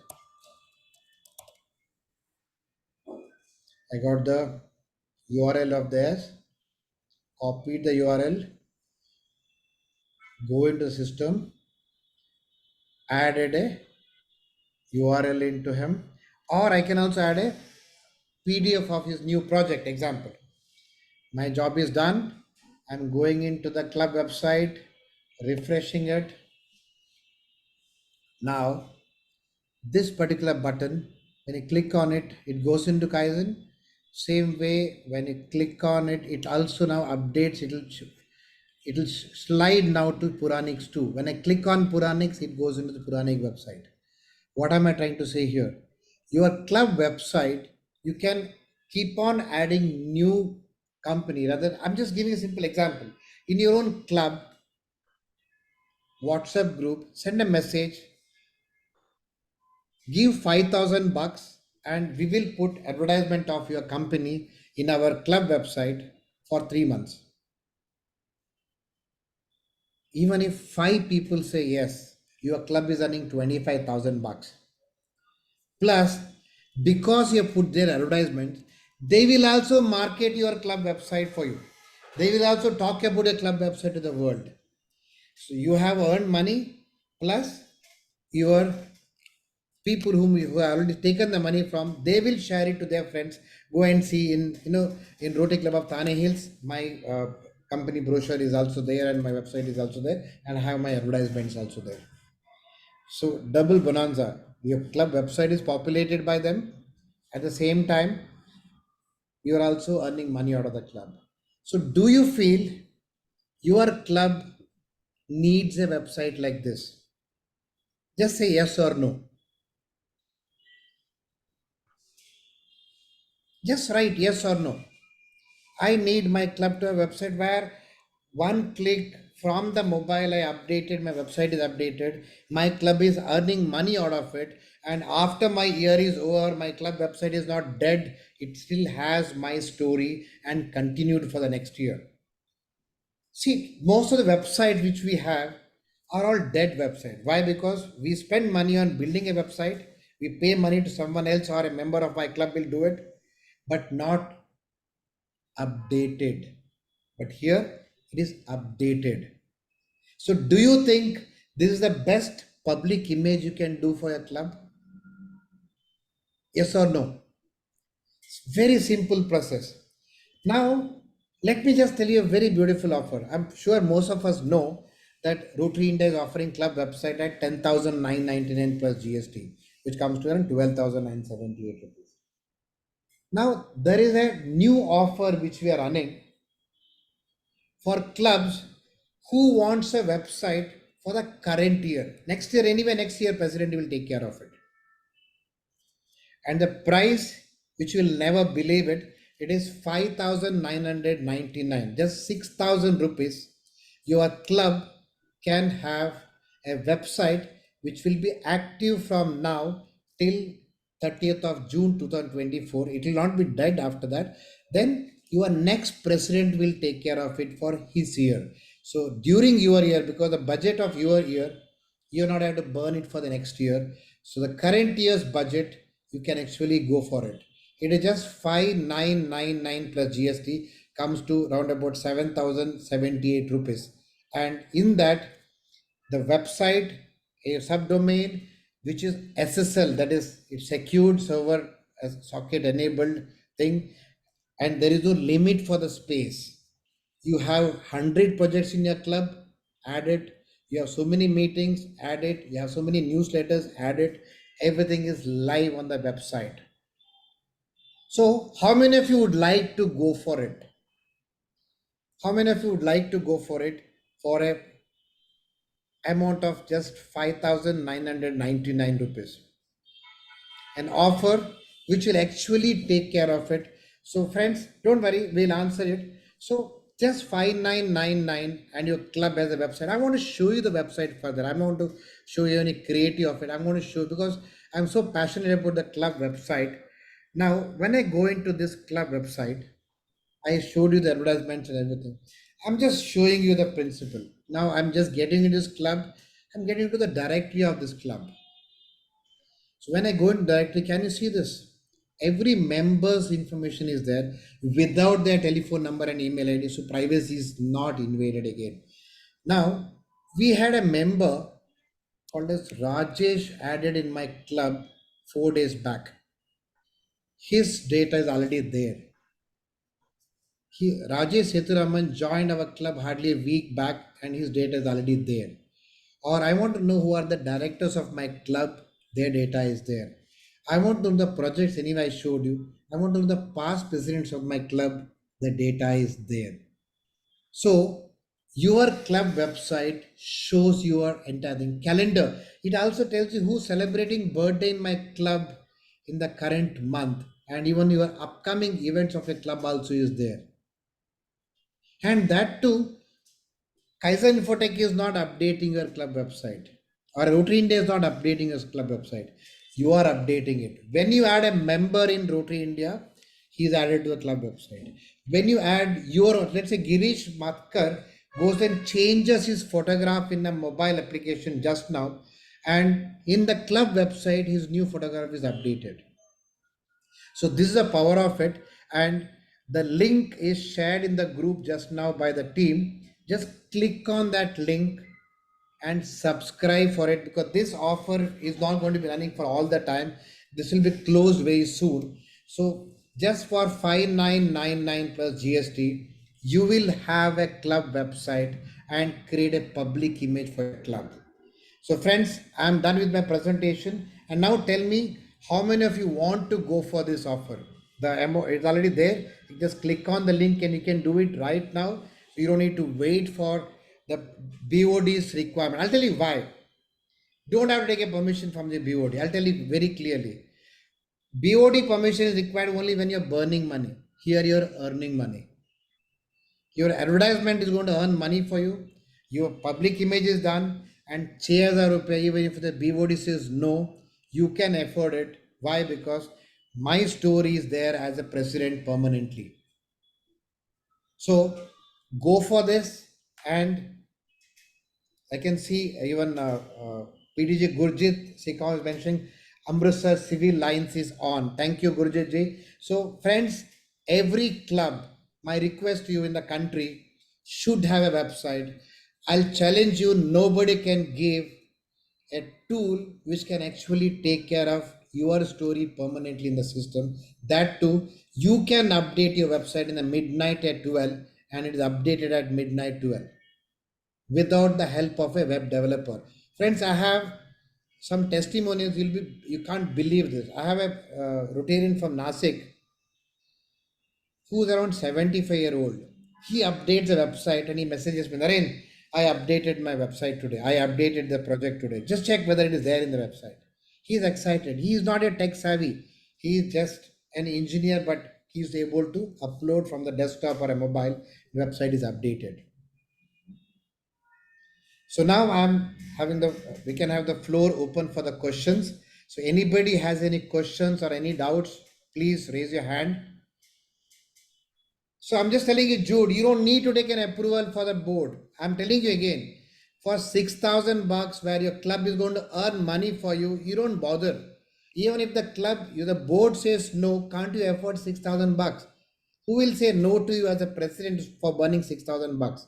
I got the URL of theirs, copied the URL, go into the system, added a URL into him, or I can also add a PDF of his new project example. My job is done. I'm going into the club website, refreshing it. Now this particular button, when you click on it, it goes into Kaizen. Same way, when you click on it, it also now updates. it will slide now to Puranics 2. When I click on Puranics, it goes into the Puranic website. What am I trying to say here? Your club website, you can keep on adding new company. Rather, I'm just giving a simple example. In your own club WhatsApp group, send a message, give 5,000 bucks, and we will put advertisement of your company in our club website for 3 months. Even if 5 people say yes, your club is earning 25,000 bucks. Plus, because you put their advertisement, they will also market your club website for you. They will also talk about your club website to the world. So you have earned money, plus your people whom you have already taken the money from, they will share it to their friends. Go and see in Rotary Club of Thane Hills, my company brochure is also there, and my website is also there, and I have my advertisements also there. So double bonanza. Your club website is populated by them. At the same time, you are also earning money out of the club. So do you feel your club needs a website like this? Just say yes or no. Just write yes or no. I need my club to have a website where one click from the mobile I updated, my website is updated, my club is earning money out of it, and after my year is over, my club website is not dead, it still has my story and continued for the next year. See, most of the websites which we have are all dead websites. Why? Because we spend money on building a website, we pay money to someone else or a member of my club will do it, but not updated. But here it is updated. So do you think this is the best public image you can do for your club? Yes or no? It's very simple process. Now, let me just tell you a very beautiful offer. I'm sure most of us know that Rotary India is offering club website at 10,999 plus GST, which comes to around 12,978 rupees. Now, there is a new offer which we are running for clubs who wants a website for the current year. Next year, anyway, next year, President will take care of it. And the price, which you will never believe it, it is 5,999, just 6,000 rupees. Your club can have a website which will be active from now till 30th of June 2024. It will not be dead after that. Then your next president will take care of it for his year. So during your year, because the budget of your year, you're not have to burn it for the next year. So the current year's budget, you can actually go for it. It is just 5,999 plus GST, comes to around about 7,078 rupees. And in that, the website, a subdomain, which is SSL, that is it's secured server as socket enabled thing, and there is no limit for the space. You have 100 projects in your club, add it. You have so many meetings, add it. You have so many newsletters, add it. Everything is live on the website. So how many of you would like to go for it? How many of you would like to go for it for a amount of just 5,999 rupees? An offer which will actually take care of it. So friends, don't worry, we'll answer it. So just 5,999 and your club has a website. I want to show you the website further. I want to show you any creative of it. I'm going to show because I'm so passionate about the club website. Now, when I go into this club website, I showed you the advertisements and everything. I'm just showing you the principle. Now I'm just getting into this club. I'm getting into the directory of this club. So when I go in directory, can you see this? Every member's information is there without their telephone number and email ID. So privacy is not invaded again. Now we had a member called as Rajesh added in my club 4 days back. His data is already there. Rajesh Seturaman joined our club hardly a week back and his data is already there. Or I want to know who are the directors of my club, their data is there. I want to know the projects anyway I showed you. I want to know the past presidents of my club, the data is there. So Your club website shows your entire thing. Calendar. It also tells you who's celebrating birthday in my club in the current month, and even your upcoming events of a club also is there. And that too, Kaizen Infotech is not updating your club website, or Rotary India is not updating your club website. You are updating it. When you add a member in Rotary India, he is added to the club website. When you add your, let's say Girish Matkar goes and changes his photograph in a mobile application just now, and in the club website, his new photograph is updated. So this is the power of it, and the link is shared in the group just now by the team. Just click on that link and subscribe for it, because this offer is not going to be running for all the time. This will be closed very soon. So just for 5999 plus GST, you will have a club website and create a public image for your club. So friends, I'm done with my presentation, and now tell me how many of you want to go for this offer. The MO is already there. You just click on the link and you can do it right now. You don't need to wait for the BOD's requirement. I'll tell you why. Don't have to take a permission from the BOD. I'll tell you very clearly. BOD permission is required only when you're burning money. Here you're earning money. Your advertisement is going to earn money for you. Your public image is done, and 6,000 rupees, even if the BOD says no, you can afford it. Why? Because my story is there as a president permanently. So go for this, and I can see even PDG Gurjit Sikhaw is mentioning Amritsar Civil Lines is on. Thank you, Gurjit ji. So, friends, every club, my request to you in the country, should have a website. I'll challenge you, nobody can give a tool which can actually take care of your story permanently in the system. That too, you can update your website in the midnight at 12, and it is updated at midnight 12 without the help of a web developer. Friends, I have some testimonials. You can't believe this. I have a Rotarian from Nasik who's around 75-year-old. He updates the website and he messages me, Naren, I updated my website today. I updated the project today. Just check whether it is there in the website. He's excited. He is not a tech savvy. He is just an engineer, but he's able to upload from the desktop or a mobile. The website is updated. So now we can have the floor open for the questions. So anybody has any questions or any doubts, please raise your hand. So I'm just telling you, Jude, you don't need to take an approval for the board. I'm telling you again, for 6,000 bucks where your club is going to earn money for you, you don't bother. Even if the board says no, can't you afford 6,000 bucks? Who will say no to you as a president for burning 6,000 bucks?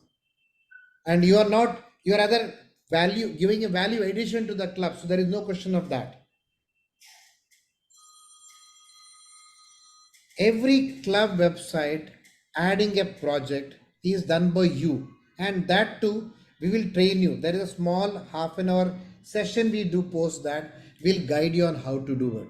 And you are not, you are rather giving a value addition to the club. So there is no question of that. Every club website adding a project is done by you, and that too we will train you. There is a small half an hour session we do post that will guide you on how to do it.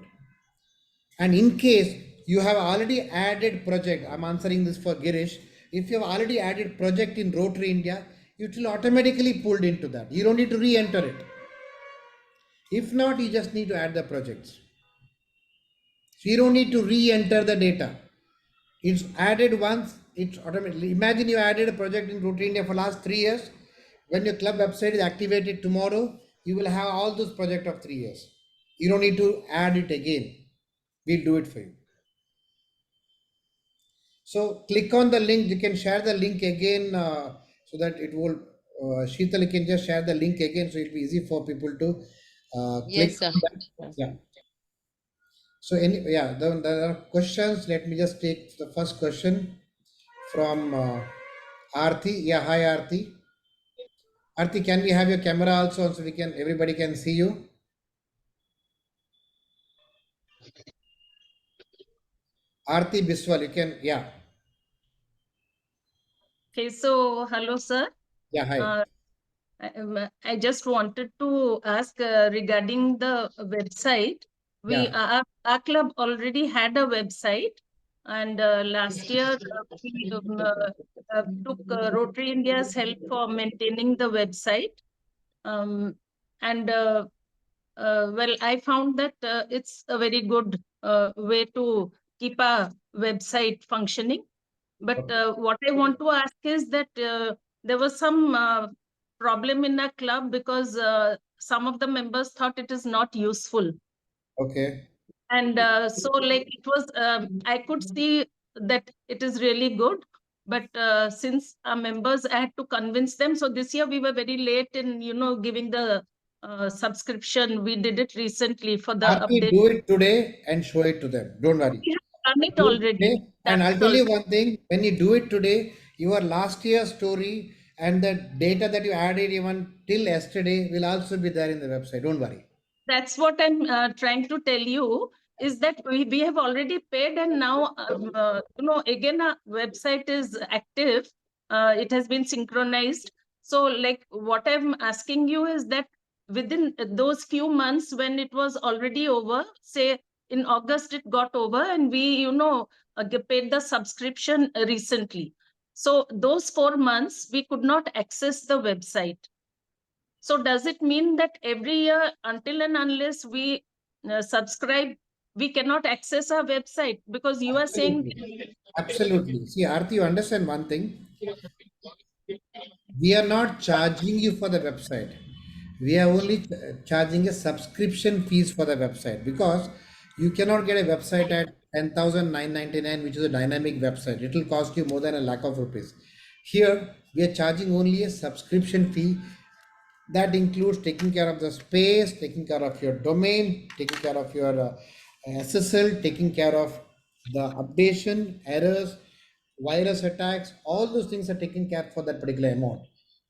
And in case you have already added project, I'm answering this for Girish. If you have already added project in Rotary India, it will automatically pulled into that. You don't need to re-enter it. If not, you just need to add the projects. So you don't need to re-enter the data. It's added once, it's automatically. Imagine you added a project in Rotary India for last 3 years. When your club website is activated tomorrow, you will have all those projects of 3 years. You don't need to add it again. We'll do it for you. So click on the link. You can share the link again so that it will. Sheetal, you can just share the link again, so it'll be easy for people to click. Yes, sir. Yeah. So there are questions. Let me just take the first question from Aarti. Yeah, hi Aarti. Aarti, can we have your camera also so everybody can see you? Aarti Biswal, you can, yeah. Okay, so hello, sir. Yeah, hi. I just wanted to ask regarding the website. Yeah. Our club already had a website, And last year, we took Rotary India's help for maintaining the website. Um, and well, I found that it's a very good way to keep a website functioning. But what I want to ask is that there was some problem in our club because some of the members thought it is not useful. Okay. And so like it was, I could see that it is really good. But since our members, I had to convince them. So this year we were very late in, giving the subscription. We did it recently for the Aarti, update. do it today and show it to them. Don't worry. We have done it Do it already. today. And I'll That's tell all. you one thing, when you do it today, your last year's story and the data that you added even till yesterday will also be there in the website. Don't worry. That's what I'm trying to tell you, is that we have already paid, and now again our website is active. It has been synchronized. So like what I'm asking you is that within those few months when it was already over, say in August it got over, and we paid the subscription recently. So those 4 months we could not access the website. So does it mean that every year, until and unless we subscribe, we cannot access our website? Because you are saying, Absolutely. Absolutely. See, Aarti, you understand one thing. We are not charging you for the website. We are only charging a subscription fees for the website, because you cannot get a website at 10,999, which is a dynamic website. It will cost you more than a lakh of rupees. Here, we are charging only a subscription fee. That includes taking care of the space, taking care of your domain, taking care of your SSL, taking care of the updation, errors, virus attacks. All those things are taken care for that particular amount.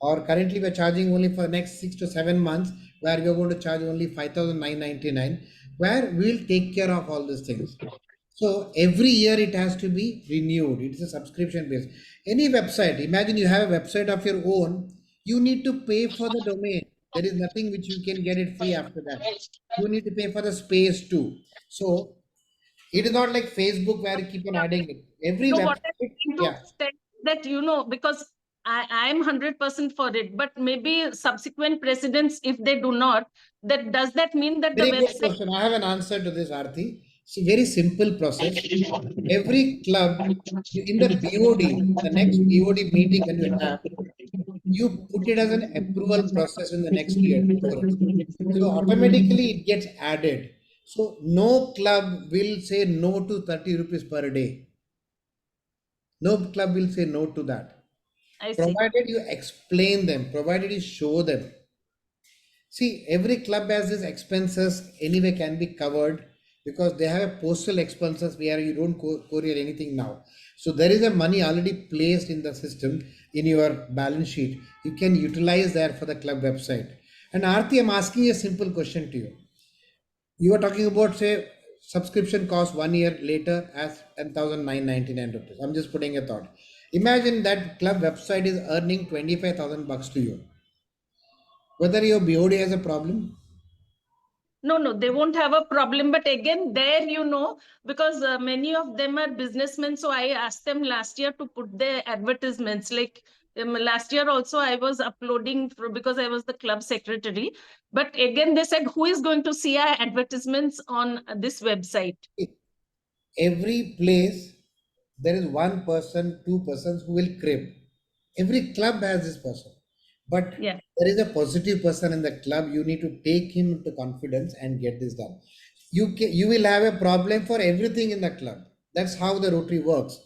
Or currently we're charging only for the next 6 to 7 months, where we're going to charge only 5,999, where we'll take care of all these things. So every year it has to be renewed. It's a subscription base. Any website, imagine you have a website of your own, you need to pay for the domain. There is nothing which you can get it free after that. You need to pay for the space too. So it is not like Facebook where you keep on adding it. Every what I'm website, trying yeah. to say that, because I'm 100% for it, but maybe subsequent presidents, if they do not, does that mean that the Very good website? question. I have an answer to this, Aarti. It's a very simple process. Every club in the BOD, the next BOD meeting when you have, you put it as an approval process in the next year before it. So automatically it gets added. So no club will say no to 30 rupees per day. No club will say no to that. I see. Provided you explain them, provided you show them. See, every club has its expenses anyway can be covered, because they have a postal expenses where you don't courier anything now. So there is a money already placed in the system in your balance sheet. You can utilize that for the club website. And Aarti, I'm asking a simple question to you. You are talking about, say, subscription cost 1 year later as 10,999 rupees. I'm just putting a thought. Imagine that club website is earning 25,000 bucks to you. Whether your BOD has a problem? No, they won't have a problem. But again, there, because many of them are businessmen. So I asked them last year to put their advertisements. Like last year also, I was uploading because I was the club secretary. But again, they said, who is going to see our advertisements on this website? Every place there is one person, two persons who will crib. Every club has this person, but Yeah. there is a positive person in the club. You need to take him into confidence and get this done. You will have a problem for everything in the club. That's how the Rotary works.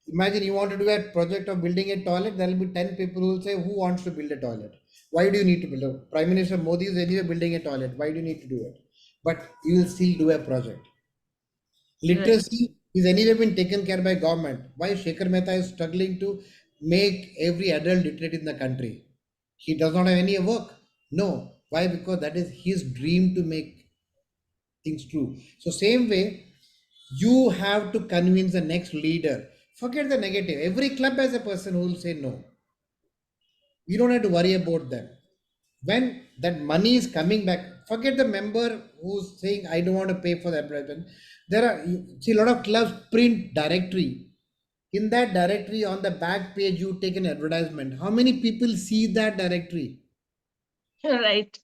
Imagine you want to do a project of building a toilet. There will be 10 people who will say, who wants to build a toilet? Why do you need to build a Prime Minister Modi is anyway building a toilet? Why do you need to do it? But you will still do a project. Literacy is anyway been taken care by government. Why Shekhar Mehta is struggling to make every adult literate in the country? He does not have any work. No. Why? Because that is his dream to make things true. So same way, you have to convince the next leader. Forget the negative. Every club has a person who will say no. You don't have to worry about them. When that money is coming back, Forget the member who's saying, I don't want to pay for the advertisement. There are, you see, a lot of clubs print directory. In that directory, on the back page, you take an advertisement. How many people see that directory? Right.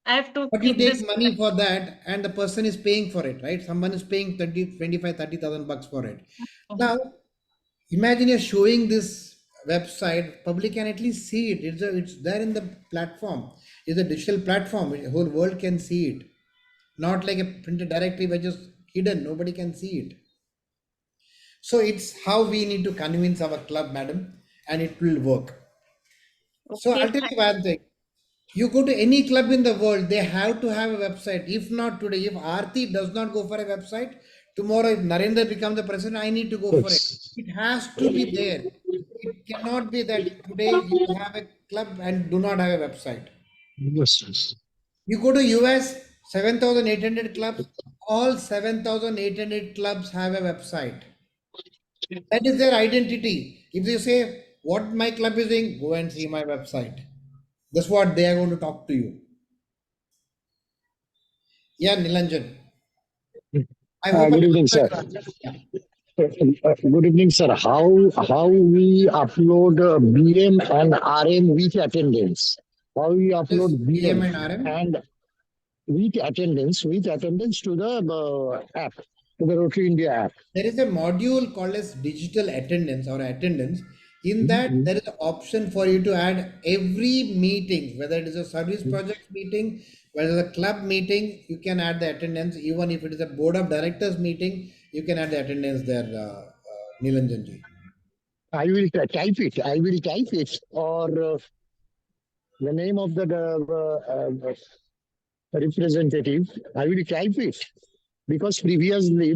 I have to But you keep this. take money for that, and the person is paying for it, right? Someone is paying 30 bucks for it. Now, imagine you're showing this website, public can at least see it. It's there in the platform. It's a digital platform. The whole world can see it. Not like a printed directory which is hidden. Nobody can see it. So it's how we need to convince our club, madam, and it will work. So Okay, I'll tell you one thing. You go to any club in the world, they have to have a website. If not today, if Aarti does not go for a website, tomorrow if Narendra becomes the president, I need to go for it. It has to be there. It cannot be that today you have a club and do not have a website. Yes. You go to US, 7,800 clubs, all 7,800 clubs have a website. That is their identity. If you say, what my club is doing, go and see my website. That's what they are going to talk to you. Yeah, Nilanjan. I hope I Good evening, answered sir. your question. Yeah. Good evening, sir. How we upload BM and RM with attendance? How we This upload PM BM and RM. and with attendance to the app, to the Rotary India app. There is a module called as digital attendance or attendance. In that, there is an option for you to add every meeting, whether it is a service project meeting, whether it's a club meeting, you can add the attendance. Even if it is a board of directors meeting, you can add the attendance there, Nilanjan ji. I will type it. Or the name of the representative. I will type it. Because previously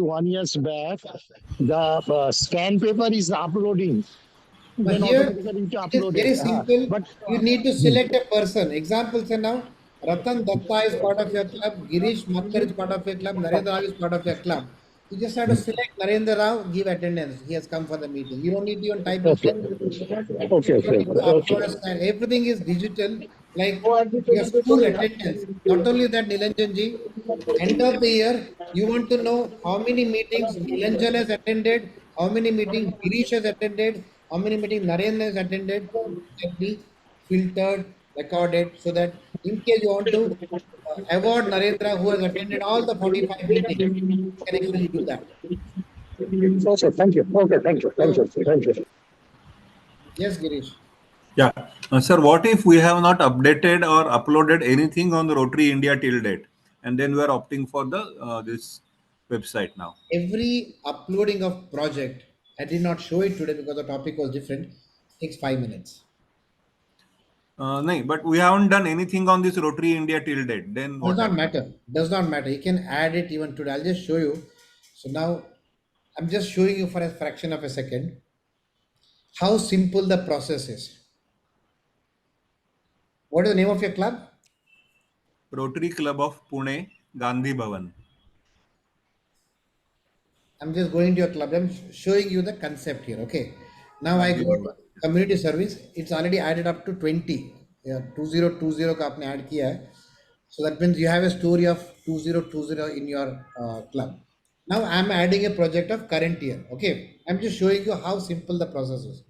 1 year back, the scan paper is uploading. Now Then here automatically it it is uploaded. very simple. But You need to select a person. Example, say now Ratan Datta is part of your club, Girish Makkar is part of your club, Narendra Rao is part of your club. You just have to select Narendra Rao, give attendance. He has come for the meeting. You don't need to even type his okay, name. okay, You don't need to upload a okay. scan. Everything is digital, like your school attendance. Not only that, Nilanjan ji, end of the year, you want to know how many meetings Nilanjan has attended, how many meetings Girish has attended, how many meetings Narendra has attended. That be filtered, recorded, so that in case you want to award Narendra who has attended all the 45 meetings, you can actually do that. Okay, thank you. Okay, So, thank you. yes, Girish. Yeah. Sir, what if we have not updated or uploaded anything on the Rotary India till date, and then we are opting for the this website now? Every uploading of project, I did not show it today because the topic was different, takes 5 minutes. No, but we haven't done anything on this Rotary India till date. Then Does what not happens? matter. Does not matter. You can add it even today. I'll just show you. So now I'm just showing you for a fraction of a second how simple the process is. What is the name of your club? Rotary Club of Pune, Gandhi Bhavan. I'm just going to your club. I'm showing you the concept here. Okay. Now I Gandhi go to Bhavan. community service. It's already added up to 20. Yeah, 2020 का आपने add किया है. So that means you have a story of 2020 in your club. Now I'm adding a project of current year. Okay. I'm just showing you how simple the process is.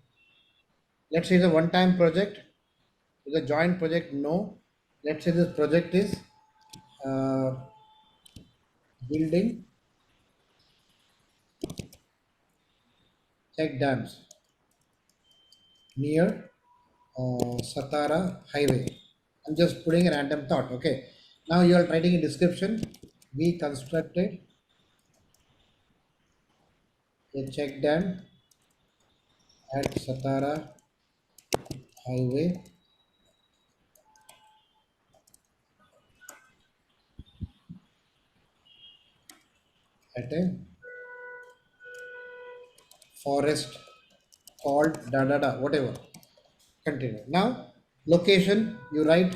Let's say it's a one-time project. It's a joint project. No. Let's say this project is uh, building check dams near Satara Highway. I'm just putting a random thought. Okay. Now you are writing a description. We constructed a check dam at Satara Highway at a forest called da da da whatever. Continue. Now location you write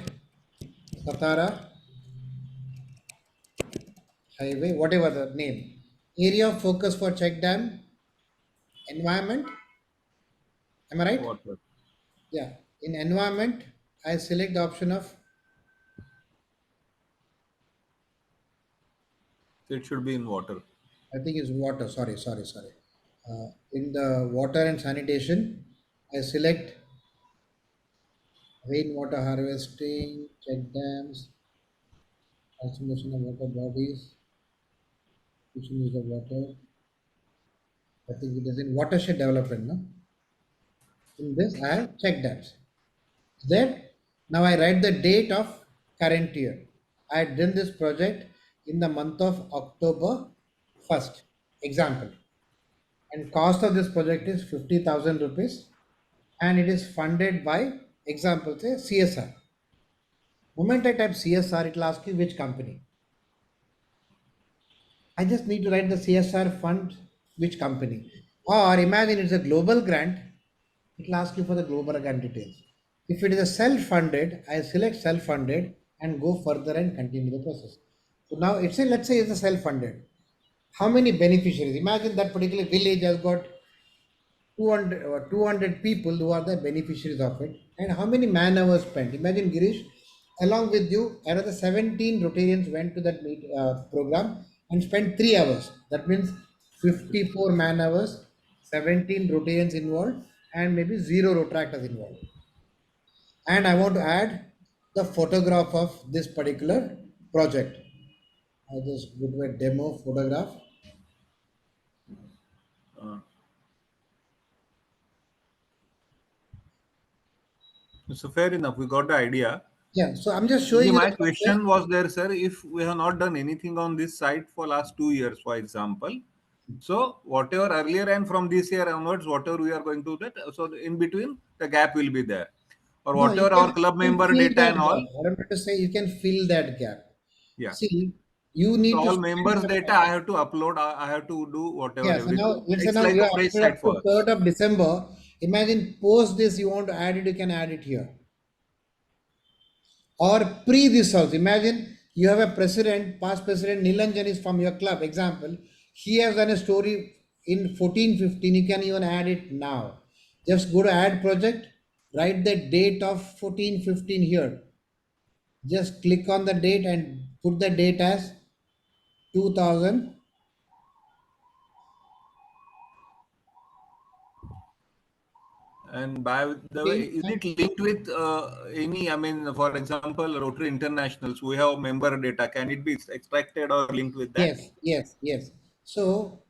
Satara Highway whatever the name. Area of focus for check dam environment. Am I right? Water. Yeah. In environment, I select the option of So it should be in water. I think it's water. Sorry. In the water and sanitation, I select rainwater harvesting, check dams, transformation of water bodies, efficient use of water. I think it is in watershed development. No? In this, I have check dams. Then, now I write the date of current year. I had done this project in the month of October 1st. Example. And cost of this project is 50,000 rupees, and it is funded by, example, say CSR. Moment I type CSR, it will ask you which company. I just need to write the CSR fund, which company. Or imagine it's a global grant, it will ask you for the global grant details. If it is a self-funded, I select self-funded and go further and continue the process. So now it's a, let's say it's a self-funded. How many beneficiaries? Imagine that particular village has got 200 people who are the beneficiaries of it, and how many man hours spent. Imagine, Girish, along with you another 17 Rotarians went to that program and spent 3 hours. That means 54 man hours, 17 Rotarians involved, and maybe 0 Rotractors involved. And I want to add the photograph of this particular project. I just go to a demo photograph. So fair enough. We got the idea. Yeah, so I'm just Only showing you my the process. question was there, sir, if we have not done anything on this site for last 2 years, for example. So whatever earlier and from this year onwards, whatever we are going to that, so in between the gap will be there. Or No, whatever our club you can member fill data that and gap. all. What I'm trying to say, you can fill that gap. Yeah. See, you So need to all spend members some data time. I have to upload, I have to do whatever, Yeah, so now everything. let's say It's now like you a are fresh uploaded site up to for us. 3rd of December. Imagine post this, you want to add it, you can add it here. Or pre this also. Imagine you have a president, past president Nilanjan is from your club. Example, he has done a story in 1415. You can even add it now. Just go to add project, write the date of 1415 here. Just click on the date and put the date as 2000. And by the way, is it linked with any, I mean, for example, Rotary Internationals, we have member data. Can it be extracted or linked with that? Yes. So,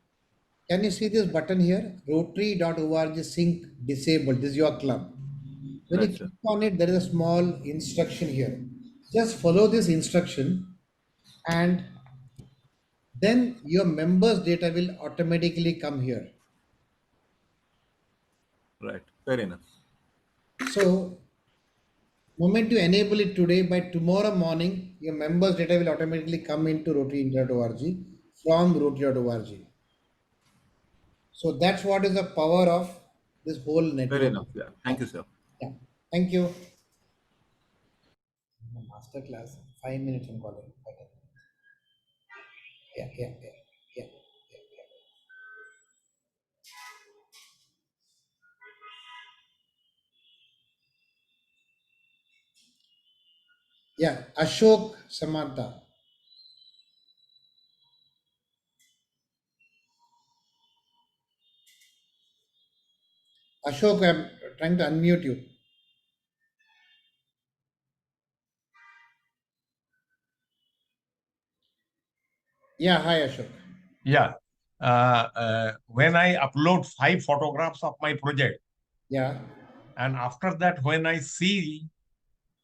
can you see this button here? Rotary.org sync disabled. This is your club. When you Right, sir. click on it, there is a small instruction here. Just follow this instruction, and then your members' data will automatically come here. Right. Fair enough. So, moment you enable it today, by tomorrow morning, your members' data will automatically come into rotaryindia.org from rotary.org. So that's what is the power of this whole Fair network. enough. Yeah. Thank you, sir. Yeah. Thank you. Master class, 5 minutes I'm calling. Yeah. Yeah, Ashok Samantha. Ashok, I'm trying to unmute you. Yeah, hi Ashok. Yeah. When I upload 5 photographs of my project, Yeah, and after that, when I see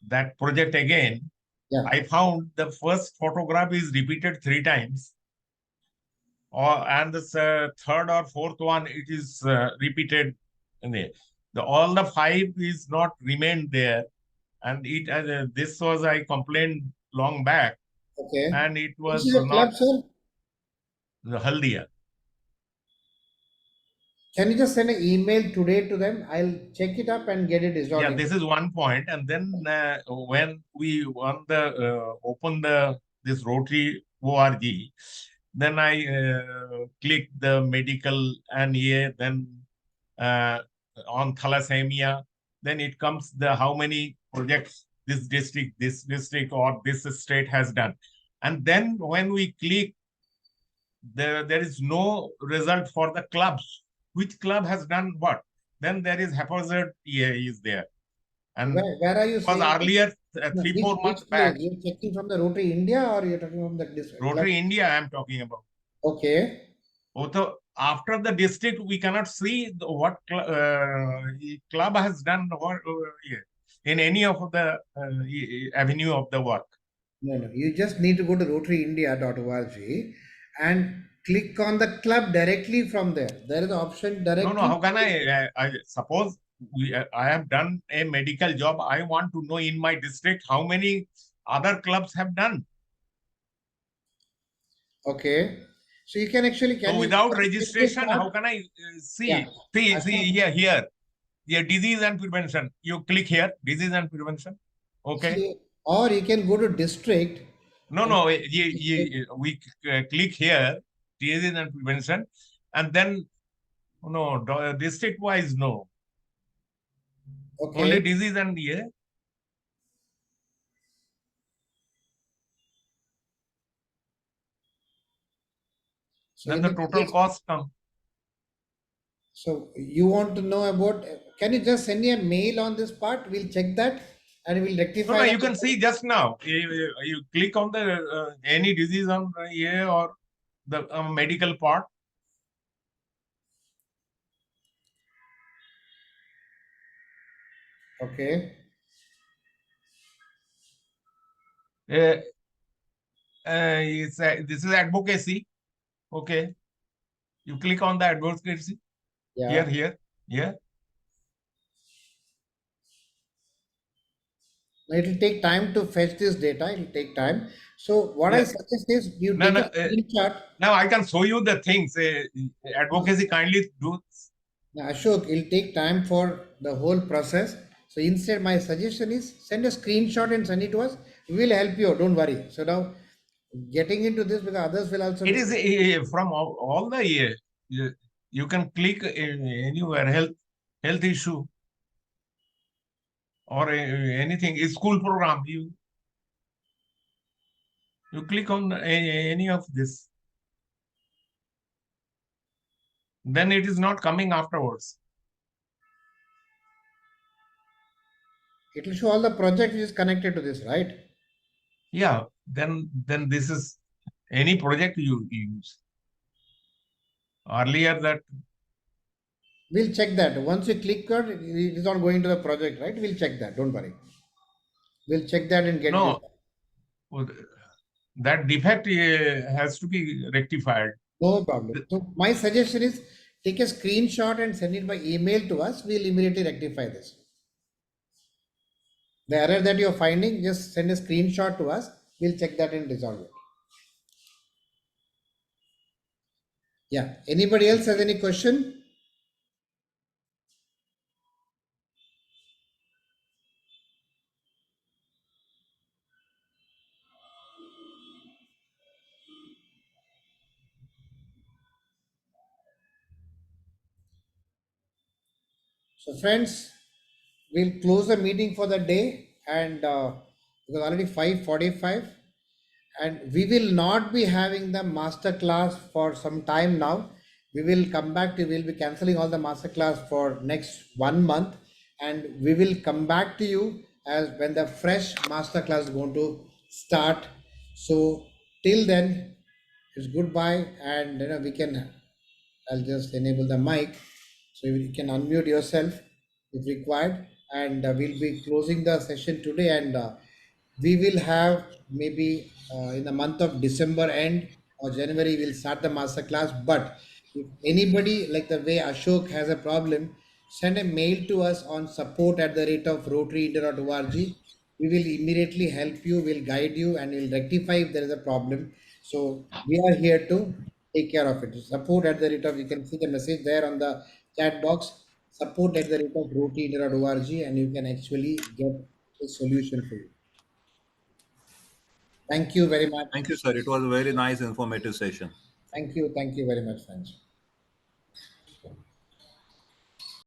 that project again, yeah. I found the first photograph is repeated 3 times, and the third or fourth one it is repeated. In all the 5 is not remained there, and it this was I complained long back, Okay. and it Which was is your not club, sir? the Haldia. Can you just send an email today to them? I'll check it up and get it resolved. Yeah, this is one point. And then when we want the open the this Rotary org, then I click the medical and then on thalassemia, then it comes the how many projects this district or this state has done. And then when we click there is no result for the clubs. Which club has done what? Then there is haphazard is there. And Where are you was saying? earlier, No, 3-4 months which back, place? You're checking from the Rotary India or you're talking from the district? Rotary India, I am talking about. Okay. Although after the district, we cannot see what club has done what, in any of the avenue of the work. No. You just need to go to rotaryindia.org and click on the club directly from there. There is an option directly. No. How can I suppose I have done a medical job. I want to know in my district how many other clubs have done. Okay. So you can actually So without registration, how can I see? Yeah. See here. Yeah, disease and prevention. You click here, disease and prevention. Okay. See, or you can go to district. No. We click here, disease and prevention, and then no district wise no. Okay. Only disease and yeah. So Then in the the total case, cost come. so you want to know about? Can you just send me a mail on this part? We'll check that and we'll rectify. No, that. you can see just now. You click on the any disease on here or the medical part. Okay. This is advocacy. Okay. You click on the advocacy. Yeah. Here. It will take time to fetch this data. It will take time. So what I suggest is you take a screenshot. Now I can show you the things. Advocacy kindly do. Now, Ashok, it'll take time for the whole process. So instead, my suggestion is send a screenshot and send it to us. We will help you. Don't worry. So now, getting into this because others will also. It is from all the you can click anywhere health issue or anything school program. You click on any of this. Then it is not coming afterwards. It will show all the project which is connected to this, right? Yeah. Then this is any project you use. Earlier that. We'll check that. Once you click on it, it is not going to the project, right? We'll check that. Don't worry. We'll check that and get no. this. That defect has to be rectified. No problem. So my suggestion is take a screenshot and send it by email to us. We'll immediately rectify this. The error that you're finding, just send a screenshot to us. We'll check that and resolve it. Yeah. Anybody else has any question? So friends, we'll close the meeting for the day and because already 5:45 and we will not be having the master class for some time now. We will come back to, we'll be cancelling all the master class for next 1 month and we will come back to you as when the fresh master class is going to start. So till then, it's goodbye and we can, I'll just enable the mic so you can unmute yourself if required and we'll be closing the session today and we will have maybe in the month of December end or January we'll start the master class. But if anybody like the way Ashok has a problem, send a mail to us on support@rotaryindia.org. We will immediately help you, we'll guide you and we'll rectify if there is a problem. So we are here to take care of it. Support@, you can see the message there on the chat box, support@rotaryindia.org and you can actually get a solution for you. Thank you very much. Thank you, sir. It was a very nice, informative session. Thank you very much, friends.